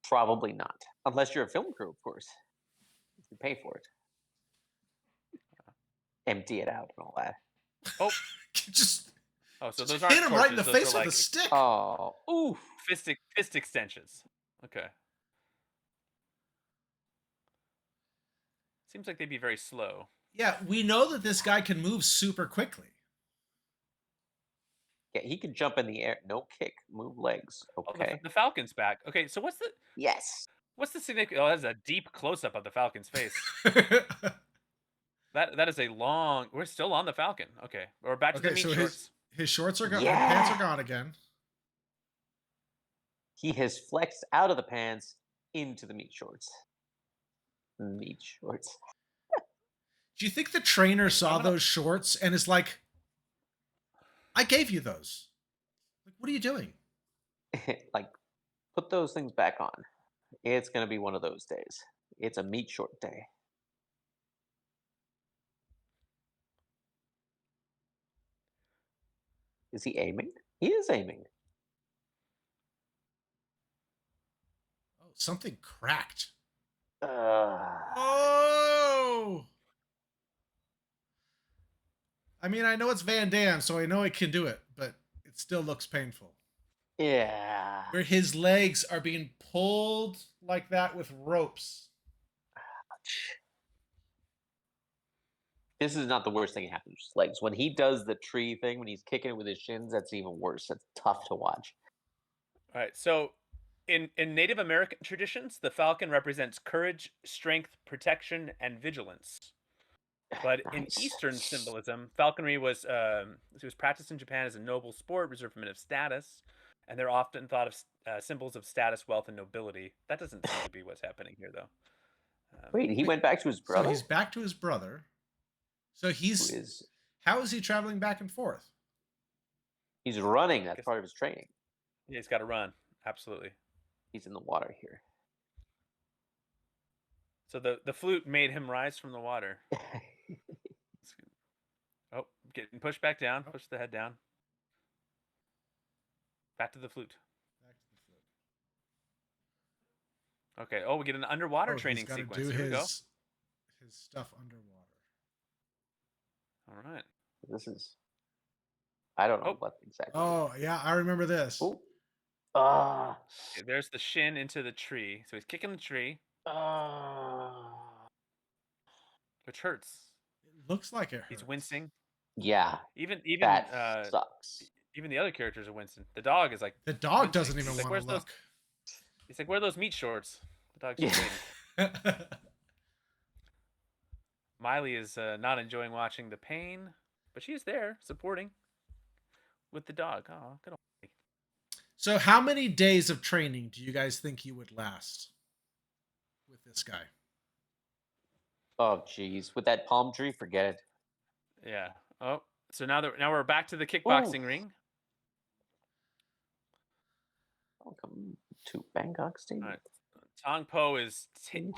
Probably not, unless you're a film crew, of course. You pay for it. Empty it out and all that. Oh, Just so just those aren't hit him right in the torches, those face are with like a stick. Oh, oof. fist extensions. Okay. Seems like they'd be very slow. Yeah, we know that this guy can move super quickly. Yeah, he can jump in the air. No kick. Move legs. Oh, Okay. the Falcon's back. Okay, so Yes. what's the significance? Oh, that's a deep close up of the Falcon's face. That is a long. We're still on the Falcon. Okay, we're back to the Okay, meat so shorts. his shorts are gone. Yeah. His pants are gone again. He has flexed out of the pants into the meat shorts. Meat shorts. Do you think the trainer saw I'm gonna- those shorts and is like, I gave you those. Like, what are you doing? Like, put those things back on. It's going to be one of those days. It's a meat short day. Is he aiming? He is aiming. Oh, something cracked. Uh, Oh! I mean, I know it's Van Damme, so I know he can do it, but it still looks painful. yeah. Where his legs are being pulled like that with ropes. This is not the worst thing that happens to his legs. When he does the tree thing, when he's kicking it with his shins, that's even worse. That's tough to watch. All right, so in Native American traditions, the Falcon represents courage, strength, protection, and vigilance. But in Nice. Eastern symbolism, falconry was practiced in Japan as a noble sport reserved for men of status, and they're often thought of symbols of status, wealth, and nobility. That doesn't seem to be what's happening here, though. Wait, he went back to his brother? So he's back to his brother. So Who is, how is he traveling back and forth? he's running. That's Guess- part of his training. Yeah, he's got to run. Absolutely. He's in the water here. So the flute made him rise from the water. Oh, getting pushed back down. Push the head down. Back to the flute. Back to the flute. Okay. Oh, we get an underwater Oh, training he's gotta sequence. do Here we go. his stuff underwater. All right. This is. I don't know Oh. what exactly. Oh, yeah, I remember this. Oh. Ah. Okay, there's the shin into the tree. So he's kicking the tree, which hurts. It looks like it hurts. He's wincing. Yeah, Even that sucks. even the other characters are wincing. The dog is like The dog wincing. doesn't He's even like, want "Where's to those-" look. He's like, "Where are those meat shorts?" The dog's just Yeah. waiting. Miley is not enjoying watching the pain, but she is there supporting with the dog. Oh, good old Miley. So, how many days of training do you guys think he would last with this guy? Oh, jeez. With that palm tree, forget it. Yeah. Oh, so now we're back to the kickboxing ring. Welcome to Bangkok Stadium. All right. Tong Po is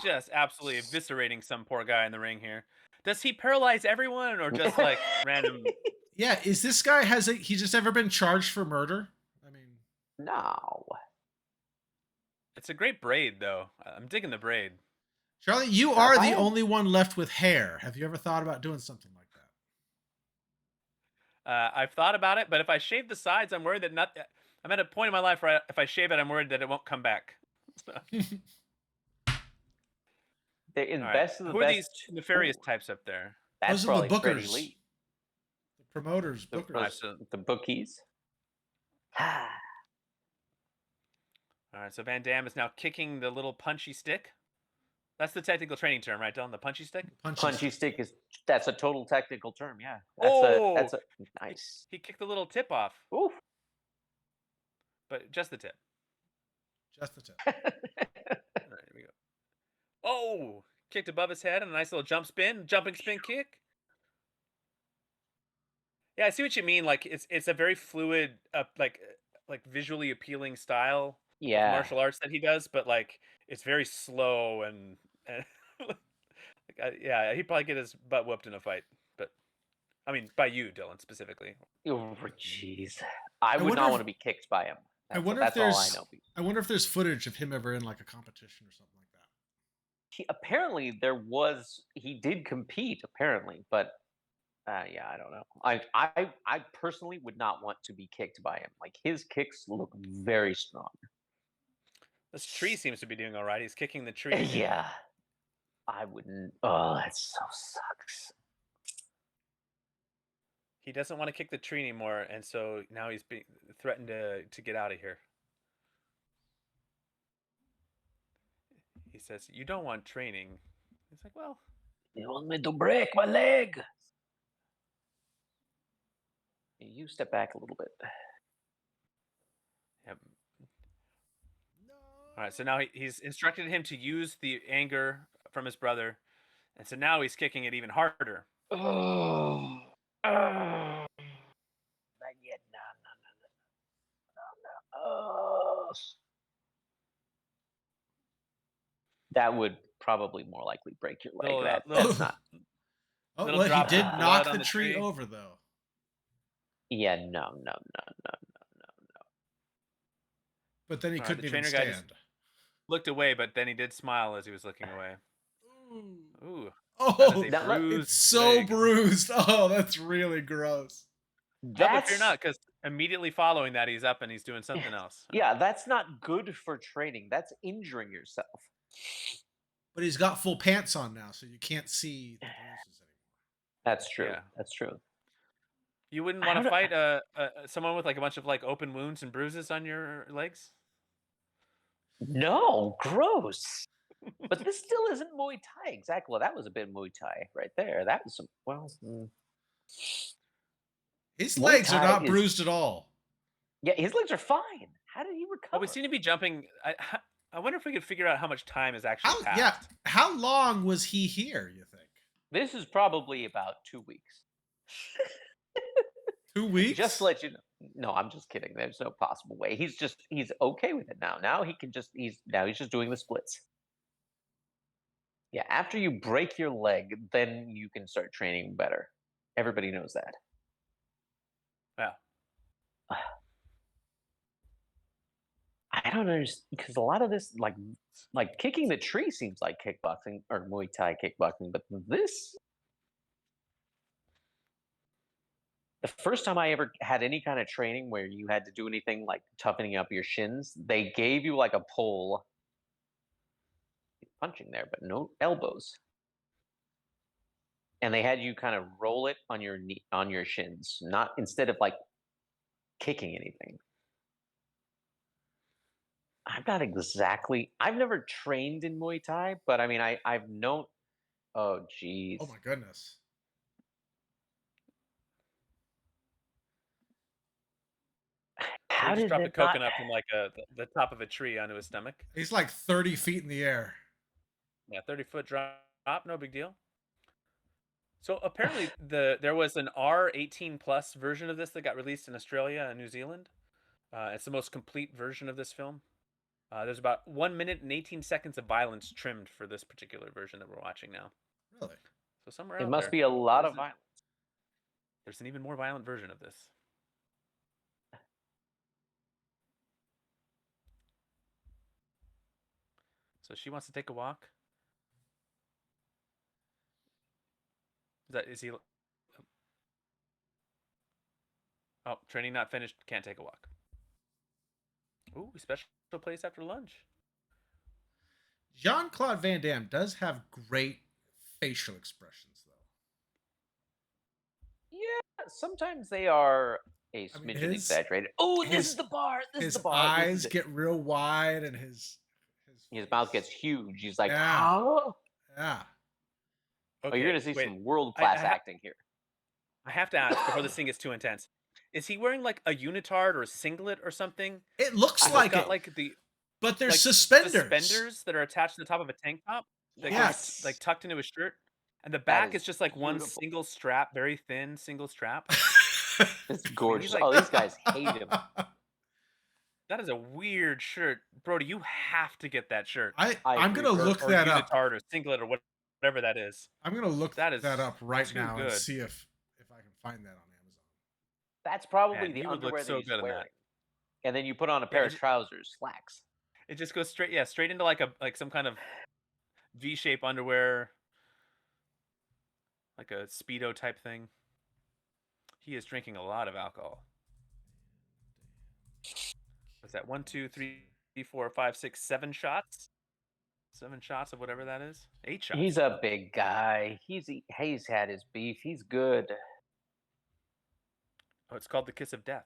just absolutely eviscerating some poor guy in the ring here. Does he paralyze everyone or just like random? Yeah, is this guy he just ever been charged for murder? I mean, No. It's a great braid though. I'm digging the braid. Charlie, you If are I the had- only one left with hair. Have you ever thought about doing something like I've thought about it, but if I shave the sides, I'm worried that not. I'm at a point in my life where if I shave it, I'm worried that it won't come back. So, They're in all right. best of the Who are best. these nefarious Ooh, types up there? That's Those are the probably Freddie bookers. Lee. The promoters, The, bookers. Alright, so, the bookies. all right, so Van Damme is now kicking the little punchy stick. That's the technical training term, right, Dylan? The punchy stick. Punchy stick that's a total technical term. Yeah. Oh! That's a nice. He kicked the little tip off, Ooh. but just the tip. Just the tip. All right, here we go. Oh! Kicked above his head and a nice little jumping spin kick. Yeah, I see what you mean. Like it's a very fluid, like visually appealing style of Yeah. martial arts that he does, but like it's very slow and yeah, he'd probably get his butt whooped in a fight. But I mean, by you, Dylan, specifically. Oh, jeez. I would wonder not if- want to be kicked by him. I wonder if that's all I there's. know. I wonder if there's footage of him ever in like a competition or something like that. Apparently he did compete apparently, but yeah, I don't know. I personally would not want to be kicked by him. Like his kicks look very strong. This tree seems to be doing all right. He's kicking the tree. Yeah. I wouldn't. Oh, that so sucks. He doesn't want to kick the tree anymore, and so now he's being threatened to get out of here. He says, "You don't want training." He's like, "Well, You want me to break my leg? You step back a little bit. yeah." All right, so now he's instructed him to use the anger from his brother, and so now he's kicking it even harder. Oh. Not yet. No. Oh. That would probably more likely break your leg. That's not. Oh, Little well, he drop did of blood knock on the the tree tree. over though. Yeah, no. But then he All right, couldn't the even trainer guy stand. just- Looked away, but then he did smile as he was looking away. Ooh. Ooh, Oh, a That le- bruised it's so leg. bruised. Oh, that's really gross. No, but That's fear not, because immediately following that, he's up and he's doing something else. yeah, that's not good for training. That's injuring yourself. But he's got full pants on now, so you can't see the bruises anymore. That's true. Yeah. That's true. You wouldn't I want to don't fight someone with like a bunch of like open wounds and bruises on your legs? No, gross. But this still isn't Muay Thai. Exactly. That was a bit Muay Thai right there. That was some. Well, His Muay legs are Thai not is- bruised at all. yeah, his legs are fine. How did he recover? Well, we seem to be jumping. I wonder if we could figure out how much time has actually How? passed. Yeah. How long was he here? You think? This is probably about 2 weeks. 2 weeks? Just to let you know. No, I'm just kidding. There's no possible way. He's okay with it now. Now he's just doing the splits. Yeah, after you break your leg, then you can start training better. Everybody knows that. Yeah. I don't understand because a lot of this, like kicking the tree, seems like kickboxing or Muay Thai kickboxing, but this. The first time I ever had any kind of training where you had to do anything like toughening up your shins, they gave you like a pole, punching there, but no elbows, and they had you kind of roll it on your knee, on your shins, not instead of like kicking anything. I've never trained in Muay Thai, but I mean, I've known. Oh, geez. Oh my goodness. How He just did dropped a it not- coconut from like the top of a tree onto his stomach. He's like 30 feet in the air. Yeah, 30-foot drop, no big deal. So apparently there was an R18 plus version of this that got released in Australia and New Zealand. It's the most complete version of this film. There's about 1 minute and 18 seconds of violence trimmed for this particular version that we're watching now. Really? So So somewhere It out must there, be a lot of there's, violence. there's an even more violent version of this. So she wants to take a walk. Is he? Oh, training not finished. Can't take a walk. Ooh, special place after lunch. Jean-Claude Van Damme does have great facial expressions, though. Yeah, sometimes they are a I mean, smidgen exaggerated. Oh, this is the bar. This is His the bar. This is eyes it. get real wide, and his Mouth gets huge. He's like, Yeah. huh? Yeah. Oh, you're gonna see wait. some world-class acting here. I have to ask before this thing gets too intense. Is he wearing like a unitard or a singlet or something? It looks It's like got it, like the but there's like suspenders. suspenders that are attached to the top of a tank top that Yes. goes like tucked into his shirt, and the back is is just like one beautiful. single strap, very thin single strap. It's gorgeous. like- Oh, these guys hate him. That is a weird shirt, Brody. You have to get that shirt. I I'm agree, gonna Bert. look or that up. unitard or singlet or whatever that is. I'm gonna look That is that up right too now and good. see if I can find that on Amazon. That's probably Man, the he would look underwear so that he's good in that. wearing. And then you put on a pair of trousers, slacks. It just goes straight into like some kind of V-shape underwear, like a Speedo type thing. He is drinking a lot of alcohol. What's that? 1, 2, 3, 4, 5, 6, 7 shots? 7 shots of whatever that is. 8 shots. He's a big guy. He's had his beef. He's good. Oh, it's called the Kiss of Death.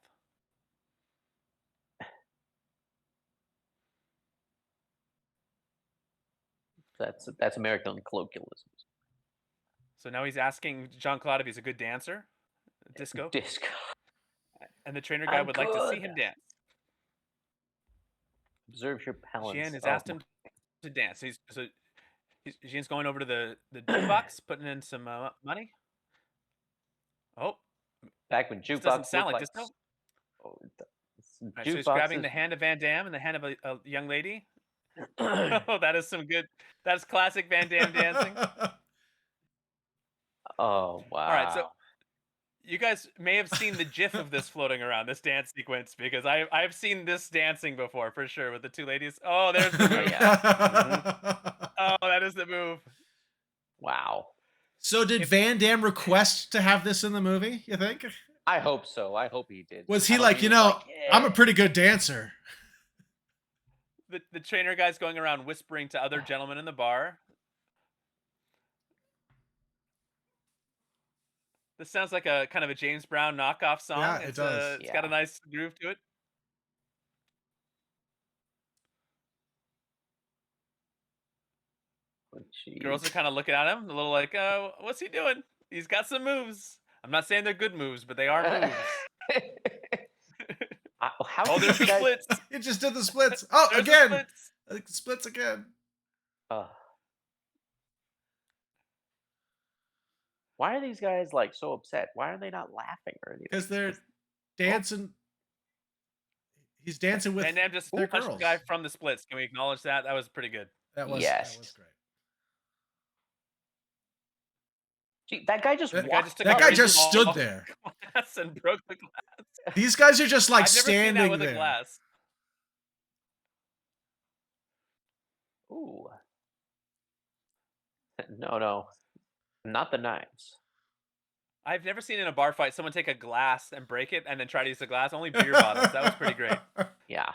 That's American colloquialisms. So now he's asking Jean-Claude if he's a good dancer. Disco. Disco. And the trainer guy I'm would like to see good. him dance. Observe your balance. Jean has asked him to dance. Jean's going over to the jukebox, putting in some money. Oh, back when this jukebox doesn't sound looked like disco. Oh, Right, so he's grabbing the hand of Van Damme and the hand of a young lady. Oh, that is some good. That's classic Van Damme dancing. Oh, wow. All right, so you guys may have seen the GIF of this floating around, this dance sequence, because I've seen this dancing before for sure with the two ladies. Oh, there's the move. Oh, that is the move. Wow. So did Van Damme request to have this in the movie, you think? I hope so. I hope he did. Was he I hope like, was you know, yeah. I'm a pretty good dancer? The trainer guy's going around whispering to other gentlemen in the bar. This sounds like a kind of a James Brown knockoff song. Yeah, it does. It's got a nice groove to it. Oh, Girls are kind of looking at him, a little like, "Oh, what's he doing? He's got some moves." I'm not saying they're good moves, but they are moves. How there's the splits. It just did the splits. Oh, There's again. the splits. Splits again. Why are these guys like so upset? Why are they not laughing or anything? Because they're dancing. He's dancing with Van Damme just their punched the girls. guy from the splits. Can we acknowledge that? That was pretty good. That was Yes. great. Gee, that guy just That walked. guy That guy just Crazy stood ball. there. Glass and broke the glass. These guys are just like I've never seen standing that with there. a glass. Ooh. No. Not the knives. I've never seen in a bar fight someone take a glass and break it and then try to use the glass. Only beer bottles. That was pretty great. Yeah.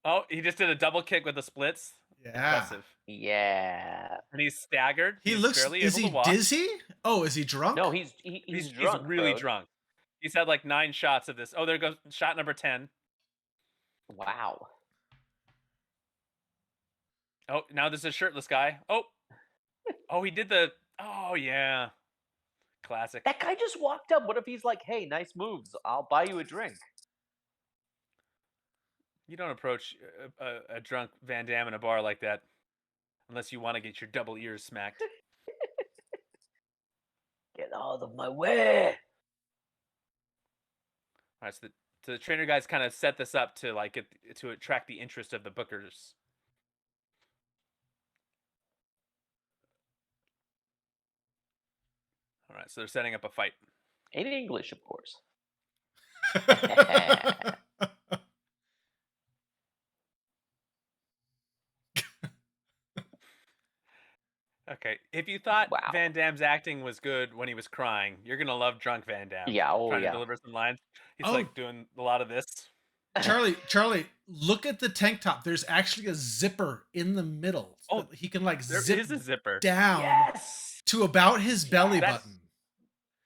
Oh, he just did a double kick with the splits. Yeah. Impressive. Yeah. And he's staggered. He He's looks. barely Is able he to walk. dizzy? Oh, is he drunk? No, he's drunk. really bro. drunk. He's had like 9 shots of this. Oh, there goes shot number 10. Wow. Oh, now there's a shirtless guy. Oh, he did the. Oh yeah, classic. That guy just walked up. What if he's like, "Hey, nice moves. I'll buy you a drink." You don't approach a drunk Van Damme in a bar like that unless you want to get your double ears smacked. Get out of my way. All right, so the trainer guys kind of set this up to like to attract the interest of the bookers. All right, so they're setting up a fight. In English, of course. Okay, if you thought Wow. Van Damme's acting was good when he was crying, you're gonna love Drunk Van Damme. Yeah, oh Trying to yeah. deliver some lines. He's Oh. like doing a lot of this. Charlie, look at the tank top. There's actually a zipper in the middle. Oh, that he can like There zip is a zipper. down Yes. to about his belly That's- button.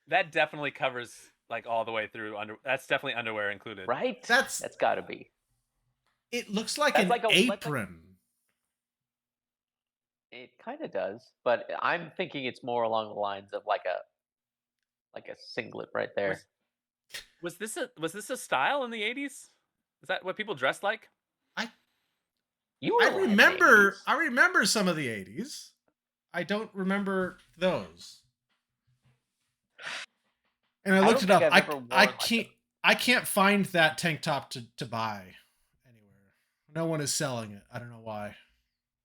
That definitely covers like all the way through under. That's definitely underwear included. Right? That's That's got to be. it looks like That's an like a- like- apron. It kind of does, but I'm thinking it's more along the lines of like a singlet right there. Was this a style in the 80s? Is that what people dressed like? You were I alive in the remember 80s. I remember some of the 80s. I don't remember those. And I I looked don't it up. think I've ever worn like I can't find that tank top to buy anywhere. No one is selling it. I don't know why.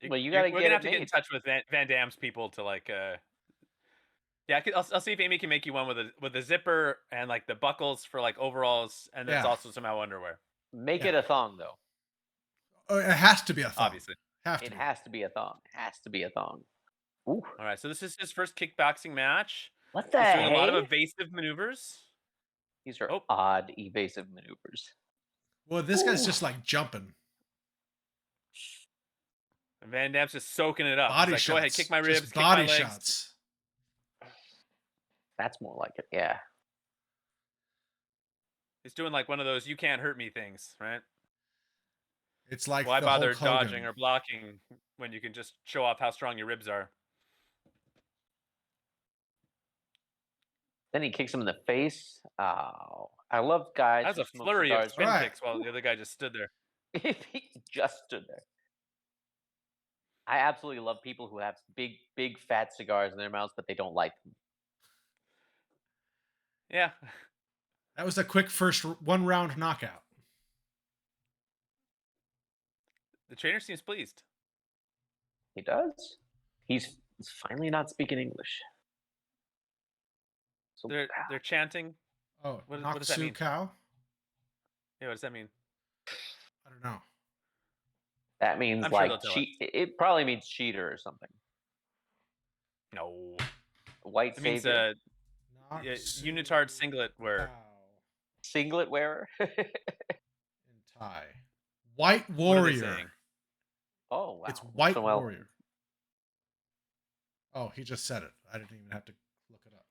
Well, you gotta We're get gonna it have to get in made. touch with Van Damme's people to like. Yeah, I'll see if Amy can make you one with a zipper and like the buckles for like overalls, and there's Yeah. also somehow underwear. Make Yeah. it a thong though. Oh, it has to be a thong. Obviously. It has to be a thong. Has to be a thong. Ooh. All right, so this is his first kickboxing match. What the He's heck? doing a lot of evasive maneuvers. These are Oh. odd evasive maneuvers. Well, this guy's Ooh. just like jumping. And Van Damme's just soaking it up. Body He's like, shots. go ahead, kick my Just ribs, kick body my legs. shots. That's more like it. Yeah. He's doing like one of those "you can't hurt me" things, right? It's like Why the bother Hulk Hogan. dodging or blocking when you can just show off how strong your ribs are? Then he kicks him in the face. Oh, I love guys. That's who a smoke flurry of cigars. spin Right. kicks while the other guy just stood there. He just stood there. I absolutely love people who have big, fat cigars in their mouths, but they don't light them. Yeah. That was a quick first one round knockout. The trainer seems pleased. He does. He's finally not speaking English. So They're chanting. Oh, What does that Naksu mean? cow? Yeah, what does that mean? I don't know. that means I'm sure like they'll tell us. cheat. It probably means cheater or something. No. White It means savior, yeah, Naksu unitard singlet wearer. cow singlet wearer. in Thai. White What are they warrior. saying? Oh wow, It's white So, well, warrior. Oh, he just said it. I didn't even have to look it up.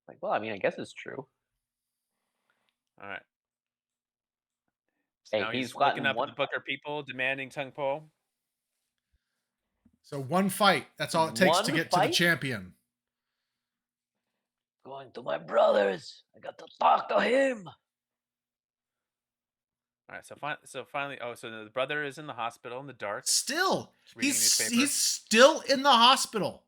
Like, well, I mean, I guess it's true. All right. So Hey, now he's he's looking gotten up at one the Booker people, demanding Tung Po. So one fight. That's all it takes to One get to the fight? champion. Going to my brother's. I got to talk to him. All right, so finally, so the brother is in the hospital in the dark. Still, Reading a he's newspaper. still in the hospital.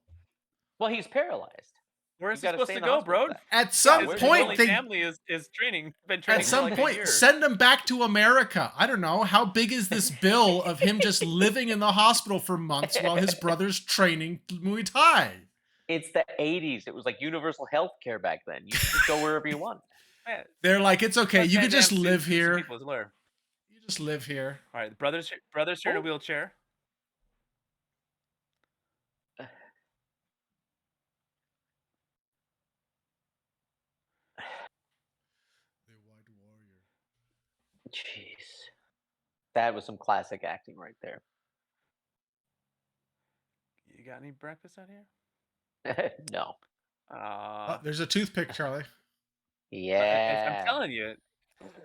Well, he's paralyzed. Where You is he gotta supposed stay to in the go, bro? hospital. At some His where's he point, only they family is training. Been at training for some like a point year. send him back to America. I don't know how big is this bill of him just living in the hospital for months while his brother's training Muay Thai. It's the 80s. It was like universal health care back then. You could just go wherever you want. Yeah, They're like, it's okay. let You Van can just Damme sue live some here. people as a lawyer. You just live here. All right, the brother's here in a Oh. wheelchair. The White Warrior. Jeez. That was some classic acting right there. You got any breakfast out here? No. Oh, there's a toothpick, Charlie. Yeah. I'm telling you,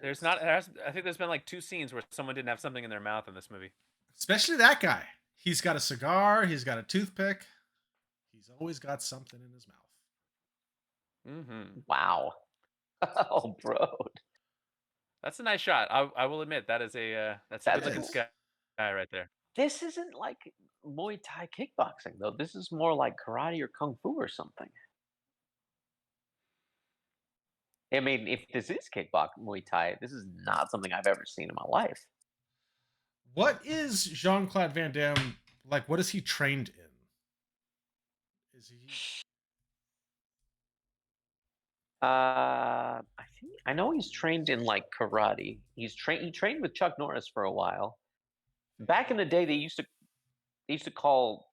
there's not. I think there's been like 2 scenes where someone didn't have something in their mouth in this movie. Especially that guy. He's got a cigar. He's got a toothpick. He's always got something in his mouth. Mm-hmm. Wow. Oh, bro. That's a nice shot. I will admit that is a that's a That good looking is. guy right there. This isn't like Muay Thai kickboxing, though. This is more like karate or kung fu or something. I mean, if this is kickboxing Muay Thai, this is not something I've ever seen in my life. What is Jean-Claude Van Damme Like, what is he trained in? Is he? I know he's trained in like karate. He trained with Chuck Norris for a while. Back in the day, they used to call.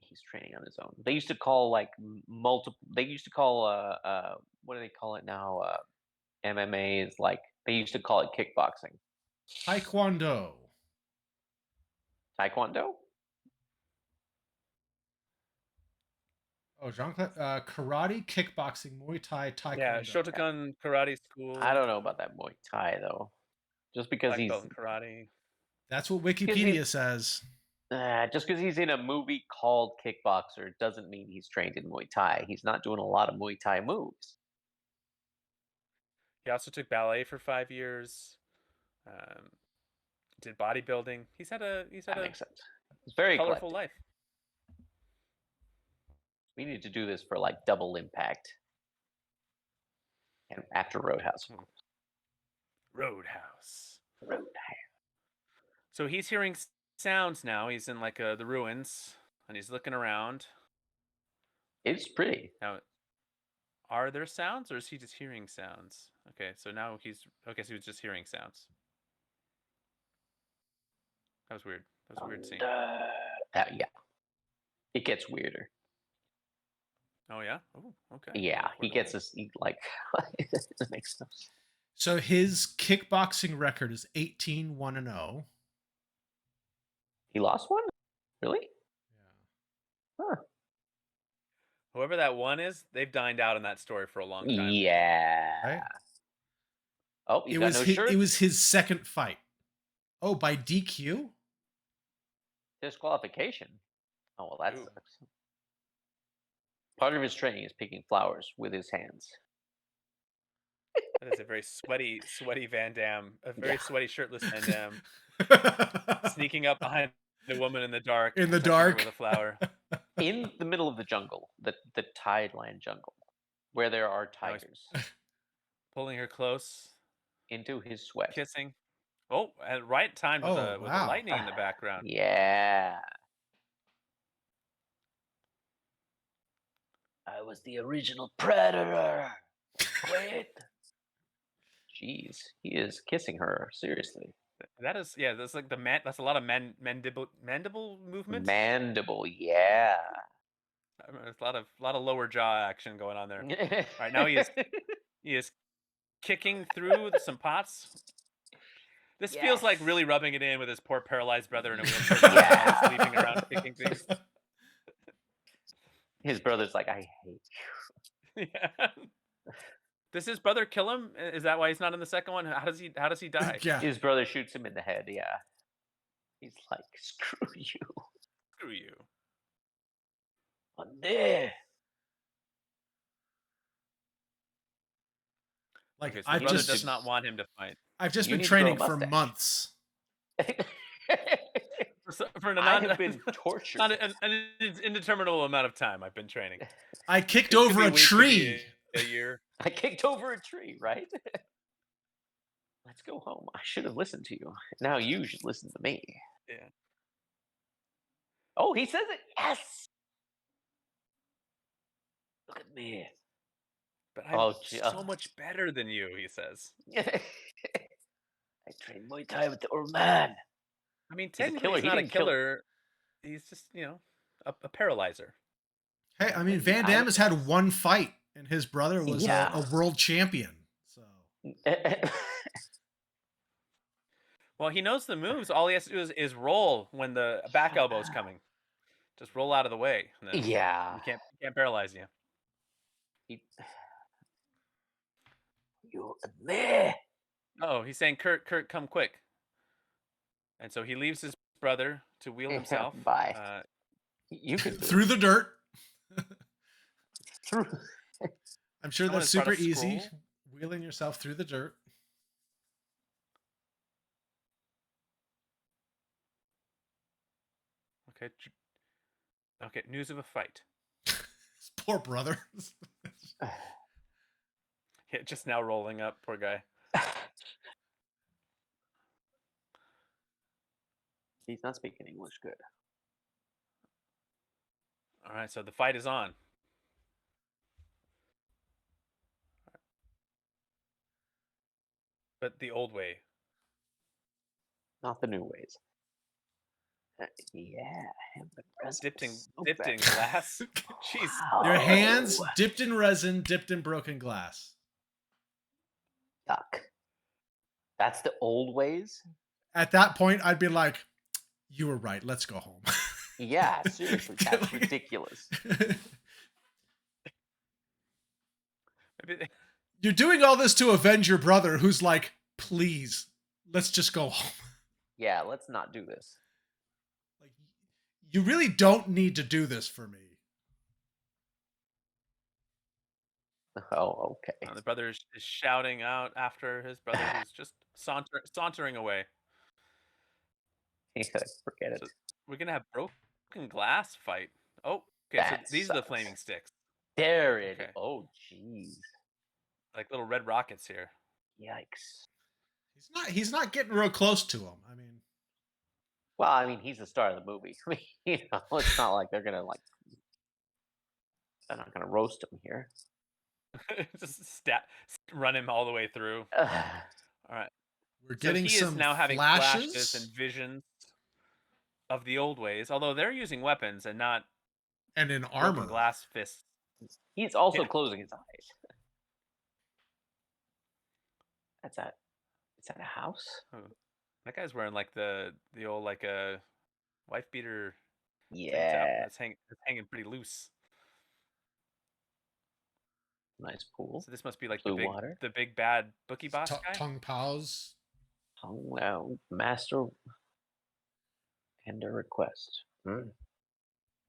He's training on his own. They used to call like multiple. They used to call what do they call it now? MMA is like they used to call it kickboxing. Taekwondo. Taekwondo. Oh, Jean-Claude. Karate, kickboxing, Muay Thai, Taekwondo. Yeah, Shotokan Karate School. I don't know about that Muay Thai though. Just because Black he's belt in karate. That's what Wikipedia says. just because he's in a movie called Kickboxer doesn't mean he's trained in Muay Thai. He's not doing a lot of Muay Thai moves. He also took ballet for 5 years. Did bodybuilding. He's had a That makes sense. It's very colorful eclectic. life. We need to do this for like Double Impact and after Roadhouse. Roadhouse. Roadhouse. So he's hearing sounds now. He's in like the ruins, and he's looking around. It's pretty. Now, are there sounds, or is he just hearing sounds? Okay, so now he's okay. So he was just hearing sounds. That was weird. That was a weird scene. Yeah. It gets weirder. Oh yeah. Oh okay. Yeah, he gets this. Like it makes no sense. So his kickboxing record is 18-1-0. He lost one? Really? Yeah. Huh. Whoever that one is, they've dined out in that story for a long time. Yeah. Right? Oh, he's It got was no his, shirt. it was his second fight. Oh, by DQ? Disqualification. Oh well, that Ooh. sucks. Part of his training is picking flowers with his hands. That is a very sweaty Van Damme. A very Yeah. sweaty shirtless Van Damme sneaking up behind the woman in the dark. In the touching her dark. with a flower. In the middle of the jungle, the Tideland jungle, where there are tigers, Pulling her close, into his sweat. kissing. Oh, at right time with, Oh, with the wow. lightning in the background. Yeah. I was the original predator. Quit. Jeez, he is kissing her seriously. That is, yeah, that's like that's a lot of mandible movement. Mandible, yeah. I mean, there's a lot of lower jaw action going on there. Right now he is kicking through some pots. This feels like really rubbing it in with his poor paralyzed brother in a wheelchair, Yeah. sleeping around kicking things. His brother's like, I hate you. Yeah. Does his brother kill him? Is that why he's not in the second one? How does he die? Yeah. His brother shoots him in the head, yeah. He's like, screw you. Screw you. Ande. Like, Okay, so I've brother just does not want him to fight. I've just You been need to grow a training for mustache. months. For I have been tortured. not an indeterminable amount of time I've been training. I kicked It could over be a week, could tree. be a year. I kicked over a tree, right? Let's go home. I should have listened to you. Now you should listen to me. Yeah. Oh, he says it. Yes. Look at me. But I'm Oh, so much better than you, he says. I trained Muay Thai with the old man. I mean, a technically killer. he's He not a didn't kill- killer. He's just, a paralyzer. Hey, I mean, Van Damme has had one fight, and his brother was Yeah. a world champion. So Well, he knows the moves. All he has to do is roll when the back elbow's coming. Just roll out of the way. And then yeah. he can't paralyze you. You and me. Oh, he's saying, Kurt, come quick. And so he leaves his brother to wheel himself. Bye. You can do through the dirt. through. I'm sure Someone that's has brought super a easy. scroll. Wheeling yourself through the dirt. Okay. Okay. News of a fight. His poor brother. Yeah, just now rolling up. Poor guy. He's not speaking English good. All right, so the fight is on. But the old way. Not the new ways. Yeah, hemp and resin Dipped in is so dipped in bad. glass. Jeez. Your hands Wow. dipped in resin, dipped in broken glass. Yuck. That's the old ways? At that point, I'd be like, "You were right. Let's go home." Yeah, seriously, that's Like- ridiculous. Maybe You're doing all this to avenge your brother, who's like, "Please, let's just go home." Yeah, let's not do this. Like, you really don't need to do this for me. Oh, okay. the brother is shouting out after his brother who's just sauntering away. Yeah, forget it. So we're gonna have broken glass fight. Oh, okay. So That these are the sucks. flaming sticks, There it. Okay. Oh, jeez. like little red rockets here. Yikes. He's not getting real close to him. I mean, Well, I mean, he's the star of the movie. I mean, it's not like they're not gonna roast him here. Just run him all the way through. All right. we're So getting he some is now having flashes. flashes and visions of the old ways, although they're using weapons and not and in broken armor. glass fists. He's also Yeah. closing his eyes. Is that a house? That guy's wearing like the old like a wife beater tank top Yeah. that's hanging pretty loose. Nice pool. So this must be like Blue water. the big bad bookie boss guy. Tongue pals. Master tender request.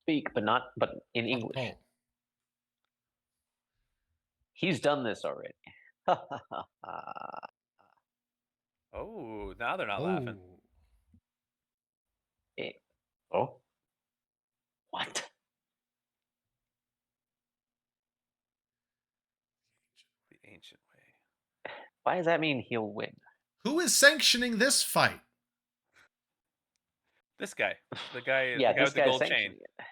Speak, but in English. Oh. He's done this already. Oh, now they're not laughing. Oh. What? The ancient way. Why does that mean he'll win? Who is sanctioning this fight? This guy, the guy, Yeah, the guy this with the guy's gold chain. sanctioning it. I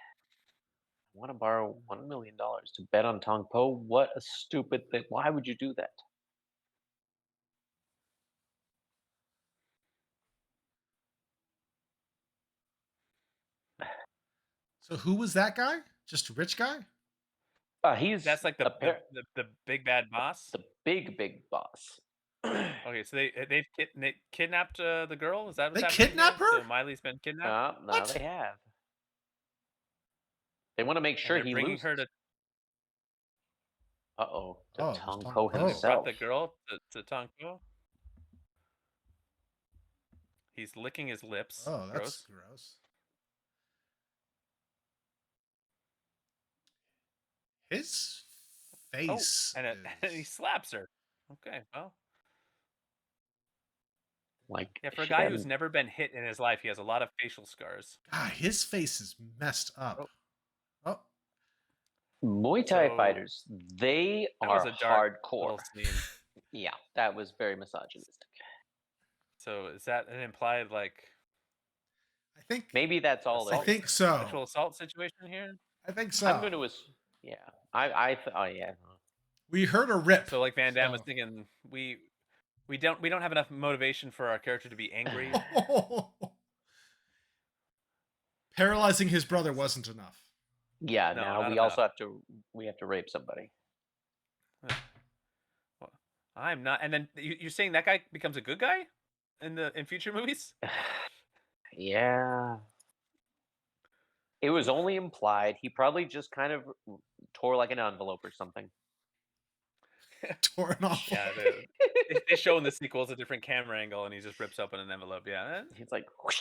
want to borrow $1 million to bet on Tong Po. What a stupid thing. Why would you do that? So who was that guy? Just a rich guy? He's That's like the big bad boss. the big boss. Okay, so they kidnapped the girl. Is that what's They happening kidnap here? her? So Miley's been kidnapped. No, What? they have. They want to make And sure they're he bringing loses. her to Uh-oh. To Oh, Tong Tong Po Po. brought himself. the girl to Tong Po. He's licking his lips. Oh, that's Gross. gross. His face. And he is- slaps her. Okay, well, Like, yeah, for a should guy have- who's never been hit in his life, he has a lot of facial scars. God, his face is messed up. Oh, Muay Thai So, fighters, they that are was a dark hardcore. little scene. Yeah, that was very misogynistic. So is that an implied like I think. Maybe that's all. I think so. sexual assault situation here? I think so. I'm going to yeah. Oh yeah. We heard a rip. So like Van Damme was So- thinking, we don't have enough motivation for our character to be angry. Paralyzing his brother wasn't enough. Yeah. No, now not we also have to rape somebody. I'm not. And then you're saying that guy becomes a good guy in future movies? Yeah. It was only implied. He probably just kind of tore like an envelope or something. Torn off. Yeah, they show in the sequels a different camera angle, and he just rips open an envelope. Yeah, He's like, whoosh.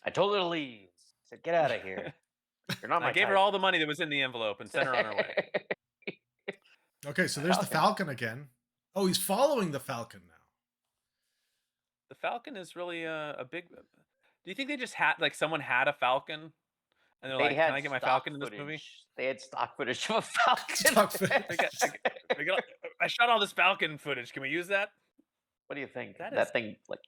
I told her to leave. I said, get out of here. You're not my I gave her type." all the money that was in the envelope and sent her on her way. Okay, so there's the Falcon again. Oh, he's following the Falcon now. The Falcon is really a big. Do you think they just had like someone had a Falcon, and they're They like, had "Can I get my stock Falcon in this movie?" footage. They had stock footage of a Falcon. Stock footage. I shot all this Falcon footage. Can we use that? What do you think? That That is- thing, like,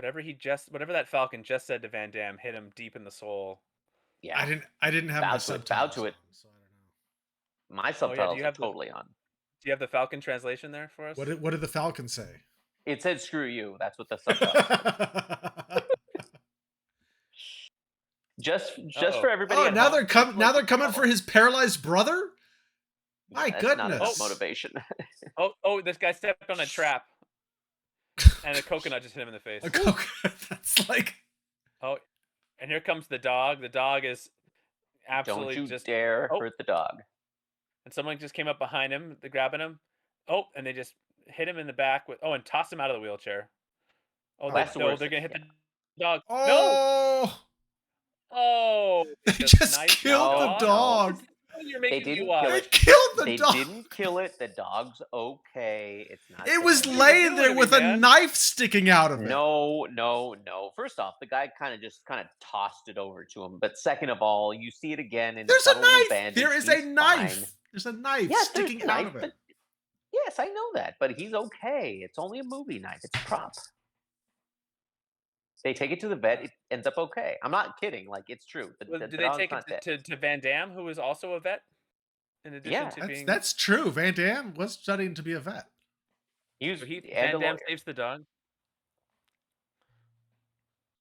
whatever that Falcon just said to Van Damme hit him deep in the soul. Yeah. I didn't have Bow my to it, bow subtitles to it. on, so I don't know. My Oh yeah, subtitles are totally on. do you have the Falcon translation there for us? What did the Falcon say? It said "screw you." That's what the subtitles said. Just Uh-oh. for everybody. Oh, at now home, they're coming. Now they're coming follow. for his paralyzed brother. My That's not goodness. enough motivation. Oh, this guy stepped on a trap, and a coconut just hit him in the face. A coconut. That's like. Oh, and here comes the dog. The dog is absolutely Don't you just. dare Oh. hurt the dog. And someone just came up behind him, they're grabbing him. Oh, and they just hit him in the back with. Oh, and tossed him out of the wheelchair. Oh, That's the worst they're gonna thing, hit the dog. No. Oh. Oh, They just just nice killed the No, dog. You're They making me didn't watch. kill They it. killed the They dog. didn't kill it. The dog's okay. It's not. It was dead. laying doing there to me, with a man? knife sticking out of it. No. First off, the guy kind of tossed it over to him. But second of all, you see it again, and There's it's a got little knife. bandage. There is He's a knife. fine. There's a knife Yes, there's sticking a out knife, of it. but- Yes, I know that, but he's okay. It's only a movie knife. It's a prop. They take it to the vet. It ends up okay. I'm not kidding. Like, it's true. The Did they dog's take not dead. it to Van Damme, who was also a vet? In addition Yeah. to being. That's true. Van Damme was studying to be a vet. He was, So and a Van Damme lawyer. saves the dog.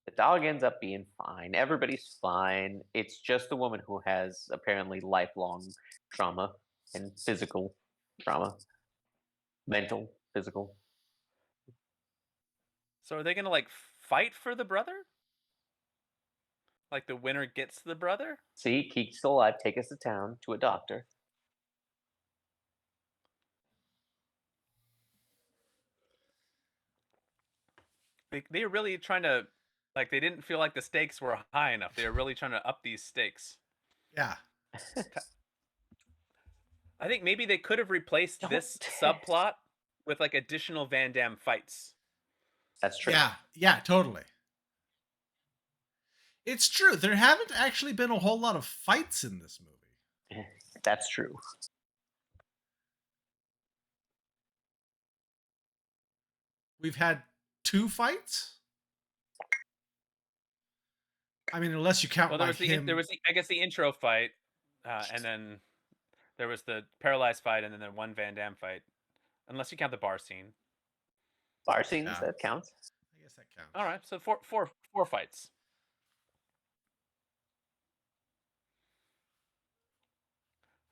The dog ends up being fine. Everybody's fine. It's just the woman who has apparently lifelong trauma and physical trauma, mental, physical. So are they gonna like fight for the brother? Like the winner gets the brother? See, Keek's still alive. Take us to town to a doctor. They were really trying to, like, they didn't feel like the stakes were high enough. They were really trying to up these stakes. Yeah. I think maybe they could have replaced Don't this test. subplot with like additional Van Damme fights. That's true. Yeah. Yeah, totally. It's true. There haven't actually been a whole lot of fights in this movie. That's true. We've had 2 fights. I mean, unless you count Well, like him. there was the, I guess the intro fight, and then there was the paralyzed fight, and then the one Van Damme fight. Unless you count the bar scene. Bar scenes, Yeah. that counts. I guess that counts. All right, so four fights.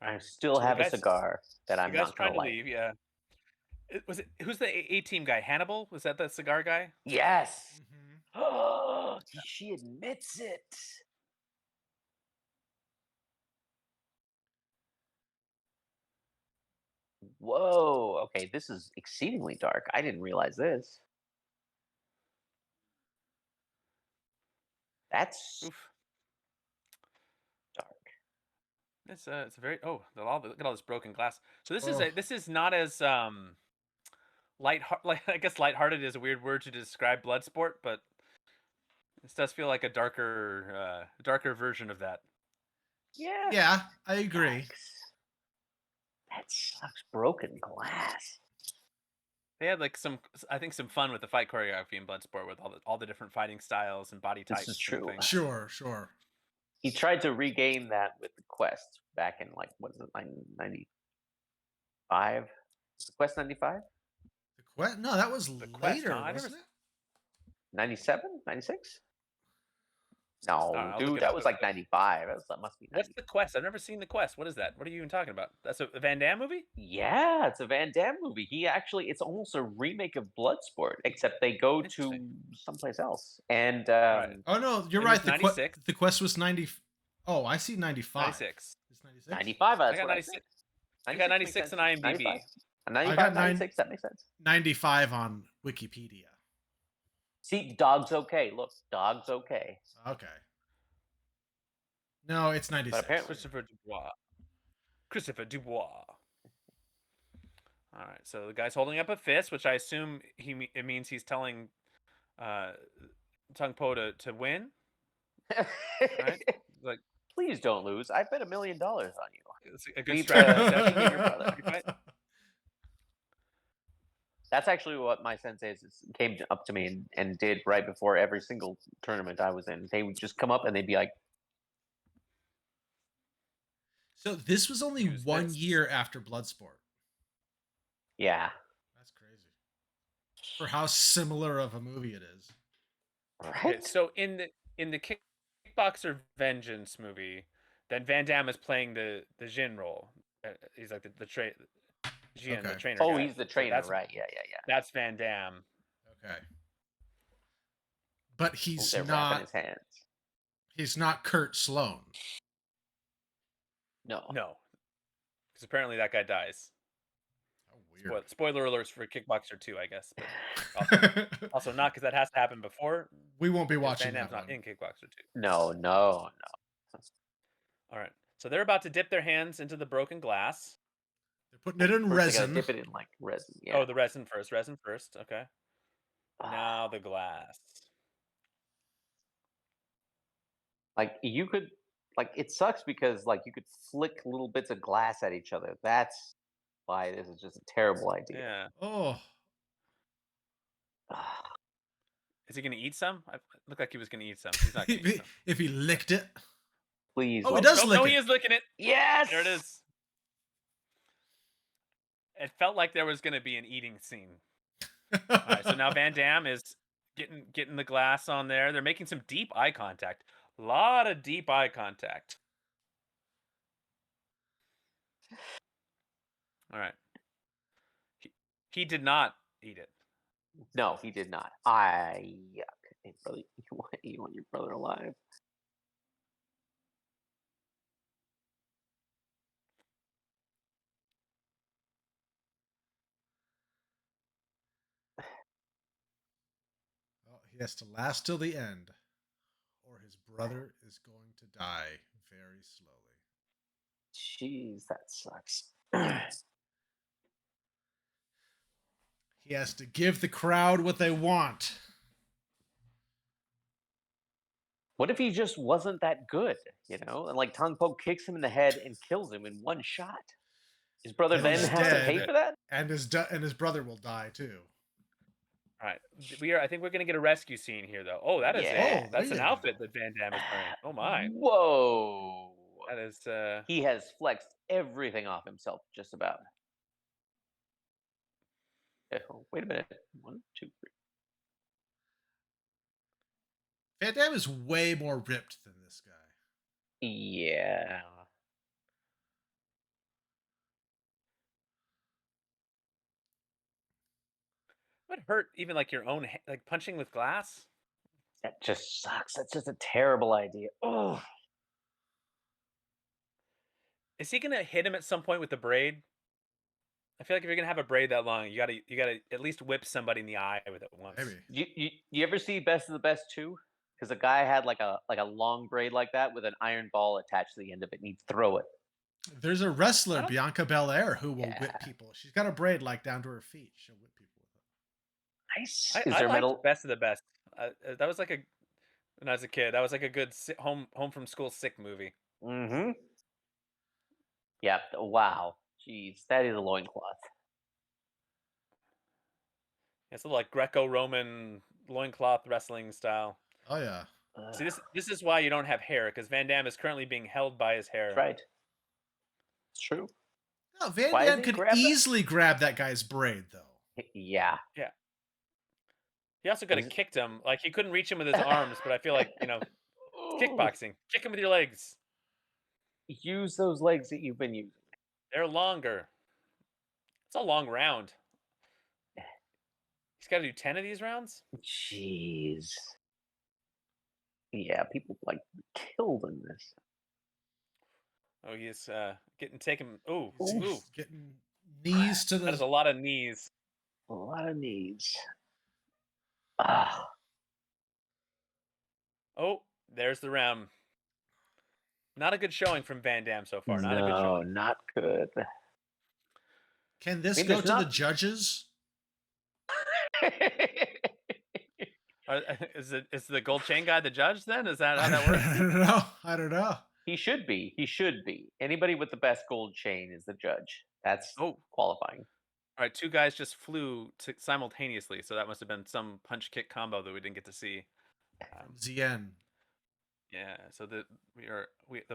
I still So the have a guys- cigar that I'm You guys not trying gonna to light. leave, yeah. Was it who's the A-Team guy? Hannibal? Was that the cigar guy? Yes. Mhm. She admits it. Whoa. Okay, this is exceedingly dark. I didn't realize this. That's Oof. dark. It's a very look at all this broken glass. So this is Oh. this is not as like I guess lighthearted is a weird word to describe Bloodsport, but this does feel like a darker version of that. Yeah. Yeah, I agree. Yikes. That sucks. Broken glass. They had like some fun with the fight choreography in Bloodsport with all the different fighting styles and body This types. is and true. things. Sure. He tried to regain that with the Quest back in like what is it, 95? Was the Quest 95? The Quest? No, that was Quest, later, Uh-huh, no, I never wasn't it? 97? 96? No, I'll look dude, it that up. was like 95. That must be 90. What's the Quest? I've never seen the Quest. What is that? What are you even talking about? That's a Van Damme movie? Yeah, it's a Van Damme movie. It's almost a remake of Bloodsport, except they go to Interesting. someplace else. And Right. Oh no, you're It right. was The 96. the Quest was 90. Oh, I see 95. 96. It's 96. 95, that's got what I 96. think. I got 96 96 makes on sense. IMDb. 95. 95, got 96, that makes sense. 95 on Wikipedia. See, dog's okay. Look, dog's okay. Okay. No, it's 96. apparently- Christopher Dubois. All right, so the guy's holding up a fist, which I assume it means he's telling Tung Po to win. Right? Like, Please don't lose. I bet $1 million on you. it's a good Leave strategy. the- Definitely your brother. Right? That's actually what my senseis came up to me and did right before every single tournament I was in. They would just come up and they'd be like, So this was only Use 1 year after Bloodsport. "Yeah, That's crazy. For how similar of a movie it is. Okay, right." so in the Kickboxer Vengeance movie, then Van Damme is playing the Jin role. He's like the Jin, the Okay. trainer. Oh, guy. he's the So trainer, that's right? Yeah. that's Van Damme. Okay. But Oh, he's they're wrapping not. his hands. He's not Kurt Sloan. No. No, because apparently that guy dies. How weird. Spoiler alerts for Kickboxer 2, I guess. But also not because that has to happen before. We won't be because watching Van Damme's that not one. in Kickboxer 2. No. All right, so they're about to dip their hands into the broken glass. They're putting it in First they gotta resin. dip it in like resin. Yeah. Oh, the resin first. Resin first. Okay. Now the glass. Like you could, like it sucks because like you could flick little bits of glass at each other. That's why this is just a terrible idea. Yeah. Oh, Is he gonna eat some? It looked like he was gonna eat some. He's not gonna eat some. if he licked it. Please. Oh, he let- does lick No, it. he is licking it. Yes. There it is. It felt like there was gonna be an eating scene. All right, so now Van Damme is getting the glass on there. They're making some deep eye contact. A lot of deep eye contact. All right. He did not eat it. No, he did not. Yuck. Hey, brother, you want your brother alive? Well, he has to last till the end, or his brother is going to die very slowly. Jeez, that sucks. He has to give the crowd what they want. What if he just wasn't that good? You know, and like Tong Po kicks him in the head and kills him in one shot. His brother And then he's has to pay dead. for that. And his brother will die too. All right. I think we're gonna get a rescue scene here, though. Oh, that is Yeah. it. That's an weird. outfit that Van Damme is wearing. Oh my. Whoa. That is. He has flexed everything off himself, just about. Oh, wait a minute. 1, 2, 3. Van Damme is way more ripped than this guy. Yeah. Would hurt even like your own like punching with glass. That just sucks. That's just a terrible idea. Oh. Is he gonna hit him at some point with the braid? I feel like if you're gonna have a braid that long, you gotta at least whip somebody in the eye with it once. Maybe. You ever see Best of the Best 2? Because a guy had like a long braid like that with an iron ball attached to the end of it, and he'd throw it. There's a wrestler, I don't- Bianca Belair, who will whip Yeah. people. She's got a braid like down to her feet. She'll whip people with it. Nice. I Is there liked metal? Best of the Best. That was like when I was a kid. That was like a good home from school sick movie. Mm-hmm. Yeah. Wow. Jeez, that is a loincloth. It's a little like Greco-Roman loincloth wrestling style. Oh yeah. See, this is why you don't have hair, because Van Damme is currently being held by his hair. That's right. It's true. No, Van Why Damme did he could grab that? easily grab that guy's braid though. Yeah. He also could have Is it- kicked him. Like he couldn't reach him with his arms, but I feel like it's kickboxing. Kick him with your legs. Use those legs that you've been using. They're longer. It's a long round. He's got to do 10 of these rounds. Jeez. Yeah, people like killed in this. Oh, he's getting taken. Ooh, He's ooh. getting knees to That is a the. lot of knees. A lot of needs. Ah. Oh, there's the round. Not a good showing from Van Damme so far. Not a good No, showing. not good. Can this I mean, go there's to the not- judges? Is the gold chain guy the judge then? Is that how that I works? don't know. I don't know. He should be. He should be. Anybody with the best gold chain is the judge. That's Oh, qualifying. All right, two guys just flew simultaneously, so that must have been some punch kick combo that we didn't get to see. Zien. Yeah, so the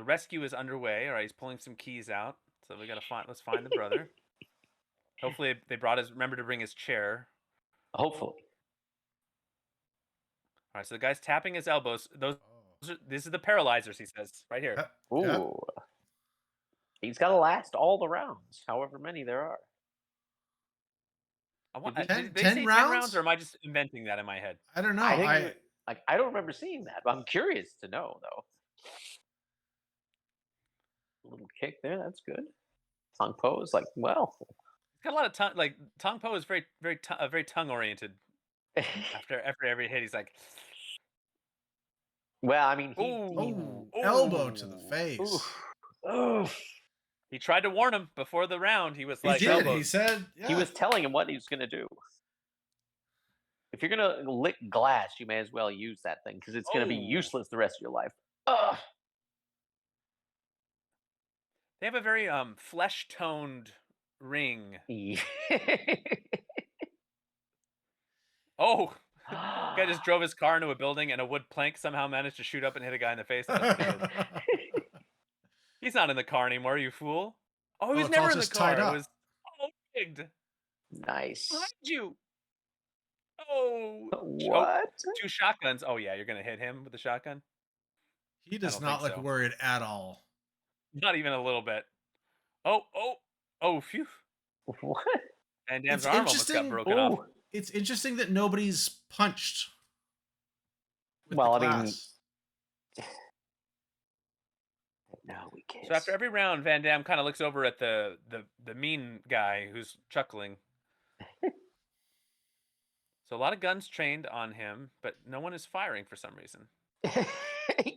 rescue is underway. All right, he's pulling some keys out. So we gotta let's find the brother. Hopefully they remember to bring his chair. Hopefully. All right, so the guy's tapping his elbows. These are the paralyzers, he says, right here. Ooh. Yep. He's got to last all the rounds, however many there are. Did they 10 say 10 rounds? rounds, or am I just inventing that in my head? I don't know. I don't remember seeing that, but I'm curious to know though. A little kick there, that's good. Tong Po is like, well. He's got a lot of tongue. Like Tong Po is very tongue oriented. After every hit, he's like, well, I mean, elbow to the face. He tried to warn him before the round. He was He like, did. elbows. He said he was telling him what he was going to do. If you're going to lick glass, you may as well use that thing because it's going to be useless the rest of your life. They have a very flesh-toned ring. Oh, guy just drove his car into a building and a wood plank somehow managed to shoot up and hit a guy in the face. He's not in the car anymore, you fool. Oh, he was never in the car. It was rigged. Nice. Behind you. Oh. What? Two shotguns. Oh, yeah, you're going to hit him with the shotgun? He does not look worried at all. Not even a little bit. Oh, phew. What? And Dam's arm almost got broken off. It's interesting that nobody's punched. Well, I mean, no, we can't. So after every round, Van Damme kind of looks over at the mean guy who's chuckling. So a lot of guns trained on him, but no one is firing for some reason.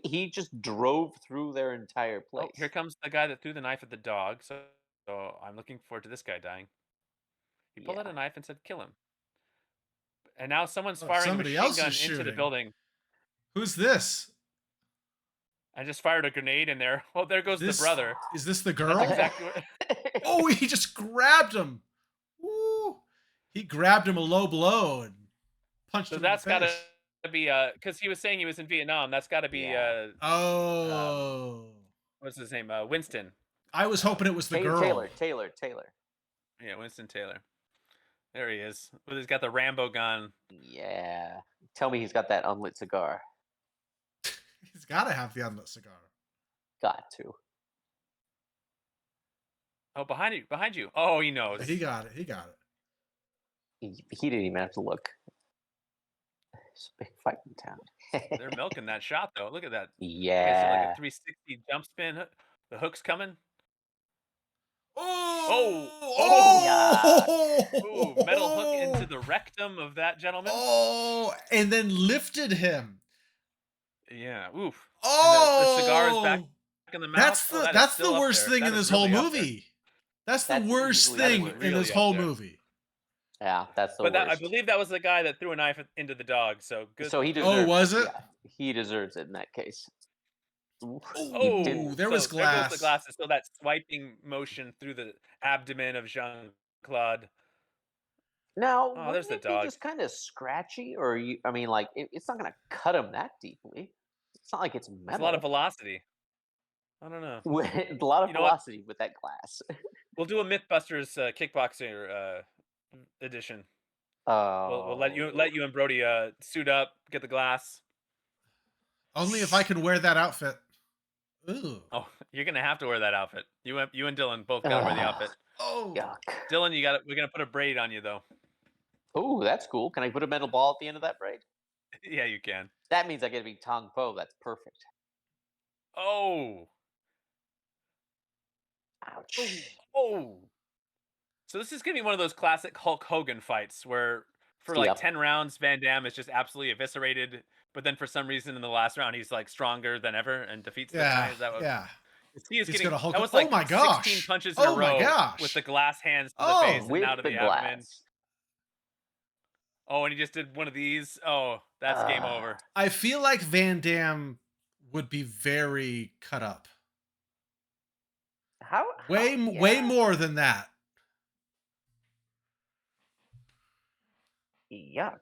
He just drove through their entire place. Oh, here comes the guy that threw the knife at the dog. So I'm looking forward to this guy dying. He pulled out a knife and said, "Kill him." And now someone's firing a machine gun into the building. Who's this? I just fired a grenade in there. Oh, there goes the brother. Is this the girl? Exactly oh, he just grabbed him. Woo. He grabbed him a low blow and punched him in the face. So that's got to be because he was saying he was in Vietnam. That's got to be what's his name? Winston. I was hoping it was the girl. Taylor. Yeah, Winston Taylor. There he is. He's got the Rambo gun. Yeah. Tell me he's got that unlit cigar. He's got to have the unlit cigar. Got to. Oh, behind you. Oh, he knows. He got it. He didn't even have to look. It's a big fight in town. They're milking that shot, though. Look at that. Yeah. Like a 360 jump spin. The hook's coming. Oh! Ooh, metal hook into the rectum of that gentleman. Oh, and then lifted him. Yeah. Oof. Oh, and the cigar is back in the mouth. That's the worst thing in this whole movie. That's the worst thing in this whole movie. Yeah, that's the worst. I believe that was the guy that threw a knife into the dog. So good. So he deserves. Oh, was it? Yeah, he deserves it in that case. Oh, there was glass. There goes the glasses. So that swiping motion through the abdomen of Jean-Claude. Now, there's the dog. Just kind of scratchy, or I mean, like it's not going to cut him that deeply. It's not like it's metal. There's a lot of velocity. I don't know. A lot of velocity with that glass. We'll do a MythBusters kickboxer edition. We'll let you and Brody suit up, get the glass. Only if I can wear that outfit. Ooh. Oh, you're gonna have to wear that outfit. You and Dylan both gotta wear the outfit. Oh, yuck. Dylan, we're gonna put a braid on you though. Oh, that's cool. Can I put a metal ball at the end of that braid? Yeah, you can. That means I get to be Tong Po. That's perfect. Oh. Ouch. Oh. So this is gonna be one of those classic Hulk Hogan fights where for like 10 rounds, Van Damme is just absolutely eviscerated. But then for some reason in the last round, he's like stronger than ever and defeats the guy. Is that what? Yeah. He's getting that was like 16 punches in a row with the glass hands to the face and out of the abdomen. Oh, and he just did one of these. Oh, that's game over. I feel like Van Damme would be very cut up. Way more than that. Yuck.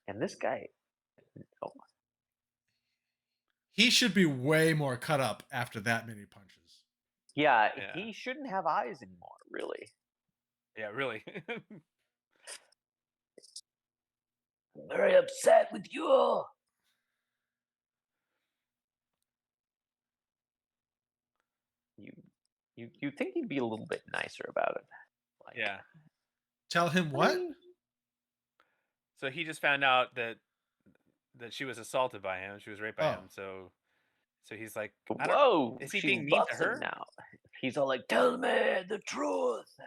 And this guy, oh, He should be way more cut up after that many punches. yeah, Yeah. he shouldn't have eyes anymore, really. Yeah, really. I'm very upset with you. You think he'd be a little bit nicer about it. Like, Yeah. Tell him what? "Hey." So he just found out that she was assaulted by him. She was raped by Oh. him. So he's like, I don't, Whoa, is he she being mean to buffs him her? now? He's all like, "Tell me the truth."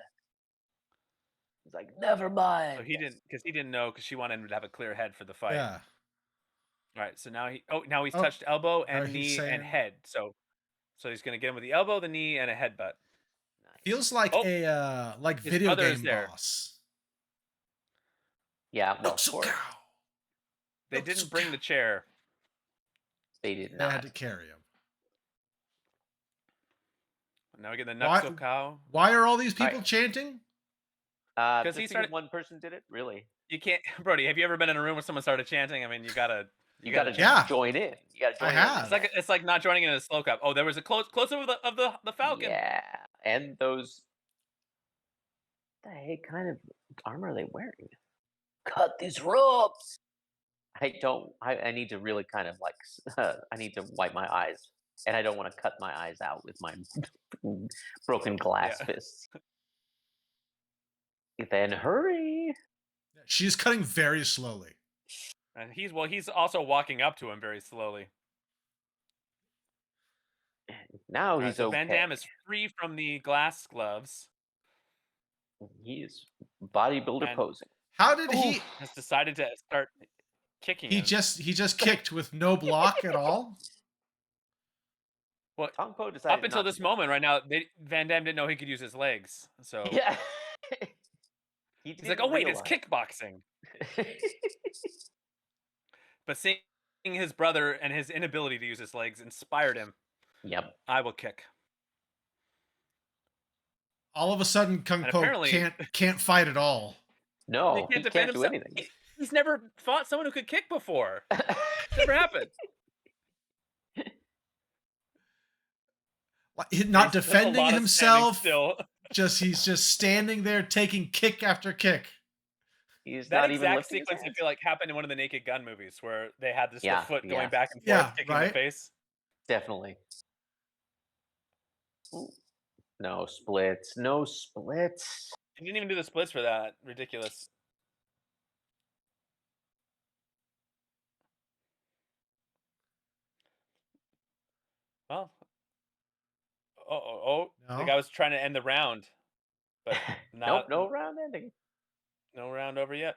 He's like, "Never mind." so he didn't know because she wanted him to have a clear head for the fight. Yeah. All right. So now he's Oh, touched elbow now and he's knee and saying- head. So he's gonna get him with the elbow, the knee, and a headbutt. Nice. Feels like Oh, a like his video brother is game there. boss. Yeah, No, well, of so course, cow. They No, didn't so bring cow. the chair. they did They had not. to carry him. Now we get the Why- Nuxo cow. Why are all these All right. people chanting? 'Cause Just he because started- one person did it, really. You can't, Brody. Have you ever been in a room where someone started chanting? I mean, you gotta gotta Yeah. join in. You gotta join have. It's like not joining in a slow clap. Oh, there was a close up of the Falcon. Yeah, and those. What the heck kind of armor are they wearing? Cut these ropes. I need to really kind of like. I need to wipe my eyes, and I don't want to cut my eyes out with my broken glass Yeah. fists. Then hurry. She's cutting very slowly. And he's also walking up to him very slowly. Now All right, he's so okay. Van Damme is free from the glass gloves. He is bodybuilder And- posing. How did he? Has decided to start kicking He him. just kicked with no block at all. Well, Tong Po decided up until not to this do moment, right now, Van Damme didn't know he could use his legs. So it. Yeah. he's like, "Oh wait, it's kickboxing." But seeing his brother and his inability to use his legs inspired him. Yep. I will kick. All of a sudden, Kung And Po apparently- can't fight at all. No, He he can't can't, defend do himself. anything. He's never fought someone who could kick before. Never happened. Not There's still a lot defending of standing himself. Still. He's just standing there taking kick after kick. He's That not even exact lifting his sequence, I hands. feel like, happened in one of the Naked Gun movies where they had this Yeah, the foot yeah. going back and forth, Yeah, kicking right? the face. Definitely. Ooh. No splits. No splits. He didn't even do the splits for that. Ridiculous. Well, the No? guy was trying to end the round, but Nope, not no round ending. no round over yet.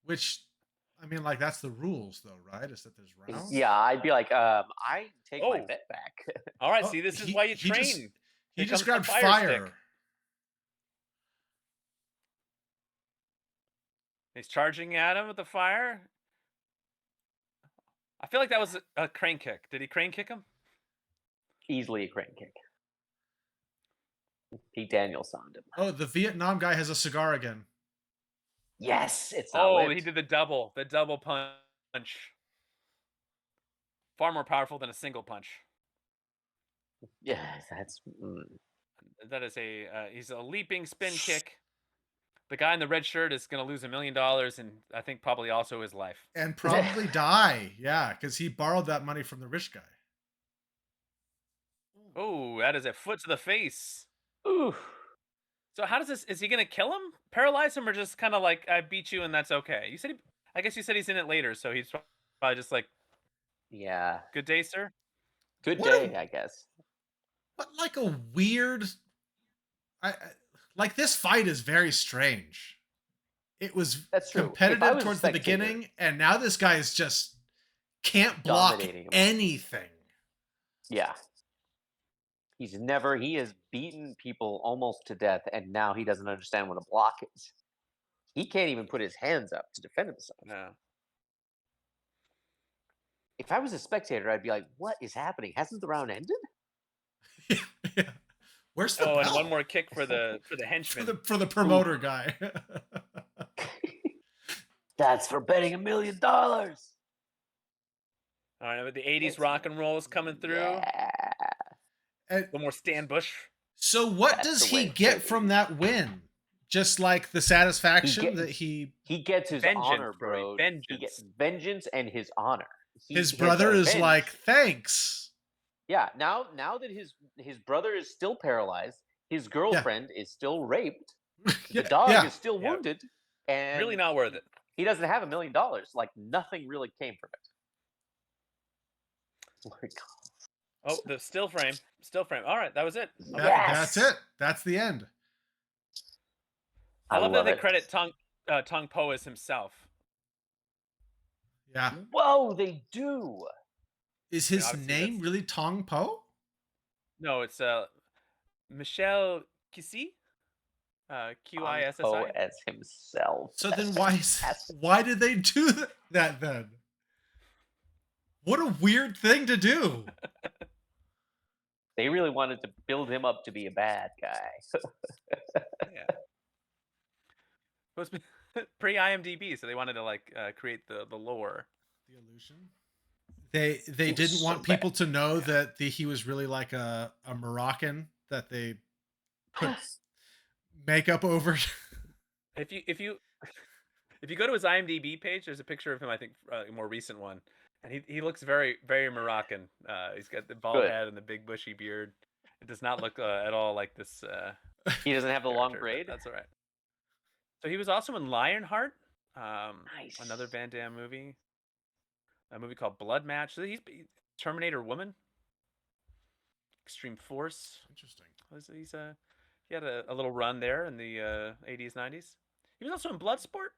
Which, I mean, like that's the rules, though, right? Is that there's rounds? Yeah, I'd be like, I take my Oh. bet back. All right, Oh, see, this is he- why you he train. just- He Here just comes grabbed the fire fire. stick. He's charging at him with the fire. I feel like that was a crane kick. Did he crane kick him? Easily a crane kick. Pete Daniels-soned him. Oh, the Vietnam guy has a cigar again. Yes, it's not Oh, lit. he did the double punch. Far more powerful than a single punch. Yeah, that's. That is he's a leaping spin kick. The guy in the red shirt is going to lose $1 million, and I think probably also his life. And probably die. Yeah, because he borrowed that money from the rich guy. Oh, that is a foot to the face. Ooh. So how does this? Is he going to kill him, paralyze him, or just kind of like I beat you and that's okay? You said I guess you said he's in it later, so he's probably just like, Yeah. good day, sir. Good What a- day, I guess. But like a weird, like this fight is very strange. It was That's true. If I competitive was a towards the spectator- beginning, and now this guy is just can't block Dominating him. anything. Yeah. He has beaten people almost to death, and now he doesn't understand what a block is. He can't even put his hands up to defend himself. No. If I was a spectator, I'd be like, what is happening? Hasn't the round ended? Yeah. Where's the Oh, and bell? one more kick for the for henchman. the promoter guy. That's for betting $1 million. All right, but the '80s rock and roll is coming through. Yeah. And A little more Stan Bush. so what That's does the he way it get should from be. that win? Just like the satisfaction get- that he He gets his Vengeance, honor, Brody, bro. He vengeance. gets vengeance and his honor. his He has brother is avenged- like, thanks. Yeah, now that his brother is still paralyzed, his girlfriend is still raped, Yeah, the dog yeah. is still Yeah. wounded, and Really not worth it. he doesn't have $1 million. Like nothing really came from it. Like, Oh, the still frame. Still frame. All right, that was it. Okay. That's Yes! it. That's the end. I love that they it. credit Tong Po as himself. Yeah. Whoa, they do. Is his obviously name that's- really Tong Po? No, it's Michel Kissi. QISSI. Poe as himself. So then That's why did they do that then? What a weird thing to do. They really wanted to build him up to be a bad guy. Yeah. Supposed to be pre IMDb, so they wanted to like create the lore. The illusion. They He was didn't so want bad. people to know that he was really like a Moroccan that they put makeup over. If you if you go to his IMDb page, there's a picture of him. I think a more recent one, and he looks very very Moroccan. He's got the bald Good. head and the big bushy beard. It does not look at all like this. He doesn't have the long character, but braid. That's all right. So he was also in Lionheart, Nice. another Van Damme movie. A movie called Blood Match. So he's Terminator Woman. Extreme Force. Interesting. He had a little run there in the 80s, 90s. He was also in Bloodsport.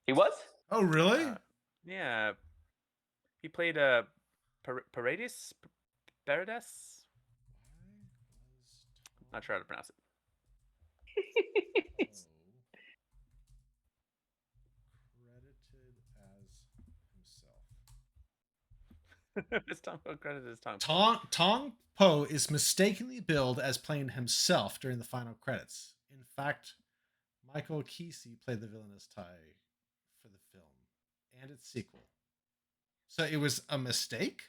He was? Oh, really? Yeah. He played Paredes? Paredes? Not sure how to pronounce it. Credited as himself. His tongue credited his tongue. Tong Po is mistakenly billed as playing himself during the final credits. In fact, Michael Kesey played the villainous Tai for the film and its sequel. So it was a mistake?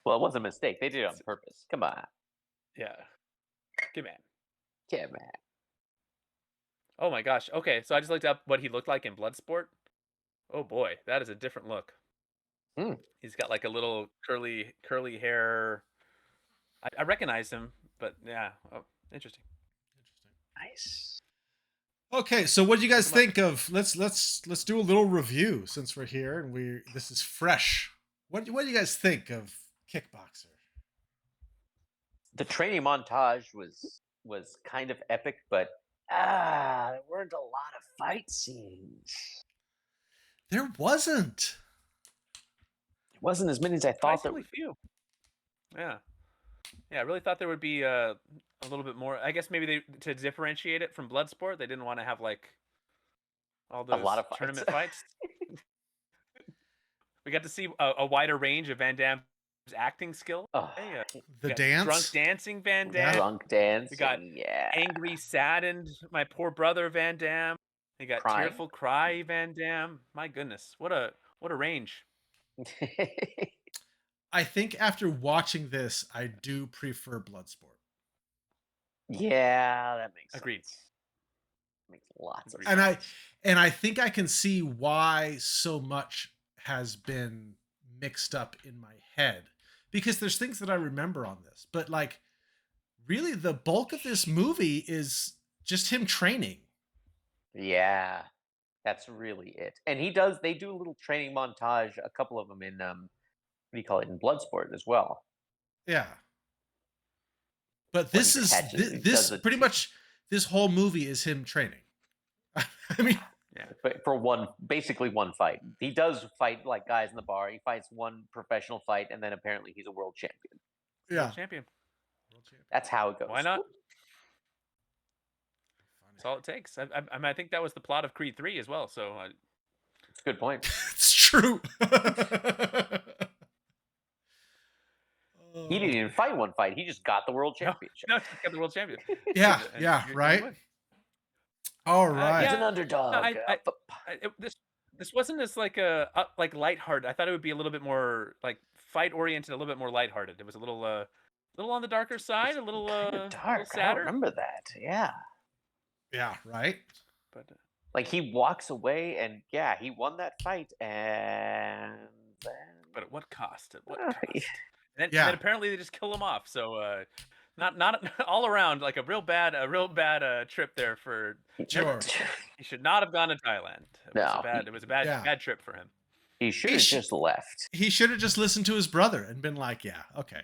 Well, it was a mistake. They did it on purpose. Come on. Yeah. Good man. Yeah, man. Oh my gosh. Okay, so I just looked up what he looked like in Bloodsport. Oh boy, that is a different look. Hmm. He's got like a little curly hair. I recognize him, but yeah. Oh, interesting. Nice. Okay, so what do you guys Come on. think of let's do a little review since we're here and this is fresh. What do you guys think of Kickboxer? The training montage was kind of epic, but there weren't a lot of fight scenes. There wasn't. It wasn't as many as I thought there Surprisingly would. few. Yeah. Yeah, I really thought there would be a little bit more. I guess maybe to differentiate it from Bloodsport, they didn't want to have like all those lot of fights. tournament fights. We got to see a wider range of Van Damme's acting skill. Oh, Hey, we The got dance? drunk dancing Van Yeah. Damme, drunk dance. We got yeah. angry, saddened, my poor brother Van Damme. You got Crying. tearful, cry Van Damme. My goodness, what a range. I think after watching this, I do prefer Bloodsport. Yeah, that makes Agreed. sense. Makes lots of Agreed. sense. And I think I can see why so much has been mixed up in my head because there's things that I remember on this, but like really the bulk of this movie is just him training. Yeah, that's really it. And they do a little training montage, a couple of them in what do you call it, in Bloodsport as well. Yeah. But When this he is catches it, he this does it pretty too. much this whole movie is him training. I mean, But for basically one fight. He does fight like guys in the bar. He fights one professional fight, and then apparently he's a world champion. yeah. Champion. That's how it goes. Why not? That's all it takes. I think that was the plot of Creed 3 as well. So It's a good point. It's true. He didn't even fight one fight. He just got the world championship. no, he got the world champion. Yeah, And yeah, you're gonna right. win. All right. He's yeah. an underdog. This wasn't as like a like lighthearted. I thought it would be a little bit more like fight oriented, a little bit more lighthearted. It was a little on the darker side, a little Kind of little dark. I don't sadder. remember that. Yeah. Yeah, right. But Like he walks away, and yeah, he won that fight, and then but at what cost? At what Uh, cost? And Yeah. then apparently they just kill him off. So not all around like a real bad trip there for. Sure. He should not have gone to Thailand. No. It was a bad Yeah. bad trip for him. he should have sh- just left. He should have just listened to his brother and been like, "Yeah, okay."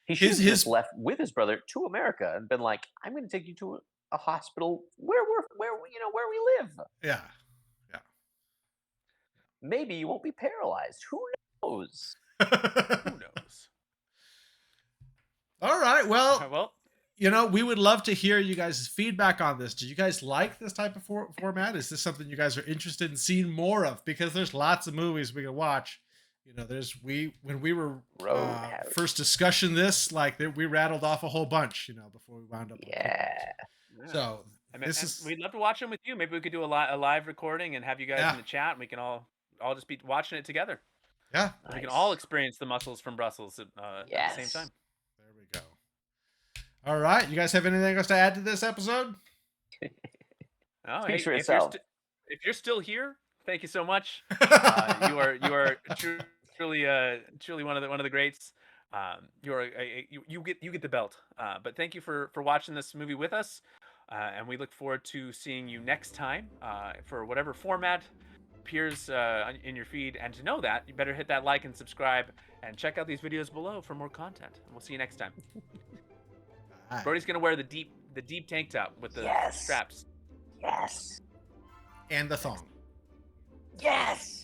He should have his- just left with his brother to America and been like, "I'm going to take you to a hospital where we live. Yeah. Maybe you won't be paralyzed. Who knows?" Who knows? All right. Well, Well, we would love to hear you guys' feedback on this. Do you guys like this type of format? Is this something you guys are interested in seeing more of? Because there's lots of movies we can watch. When we were Roadhouse. first discussing this, we rattled off a whole bunch, before we wound up. on Yeah. So I mean, this and is we'd love to watch them with you. Maybe we could do a live recording and have you guys Yeah. in the chat, and we can all just be watching it together. yeah. We can Nice. all experience the muscles from Brussels at the Yes. same time. There we go. All right. You guys have anything else to add to this episode? Oh, Speaks hey, for if you're itself. if you're still here, thank you so much. You are truly one of the greats. You get the belt. But thank you for watching this movie with us, and we look forward to seeing you next time for whatever format appears in your feed. And to know that, you better hit that like and subscribe, and check out these videos below for more content. And we'll see you next time. All right. Brody's gonna wear the deep tank top with the Yes. straps. Yes. And the thong. Yes.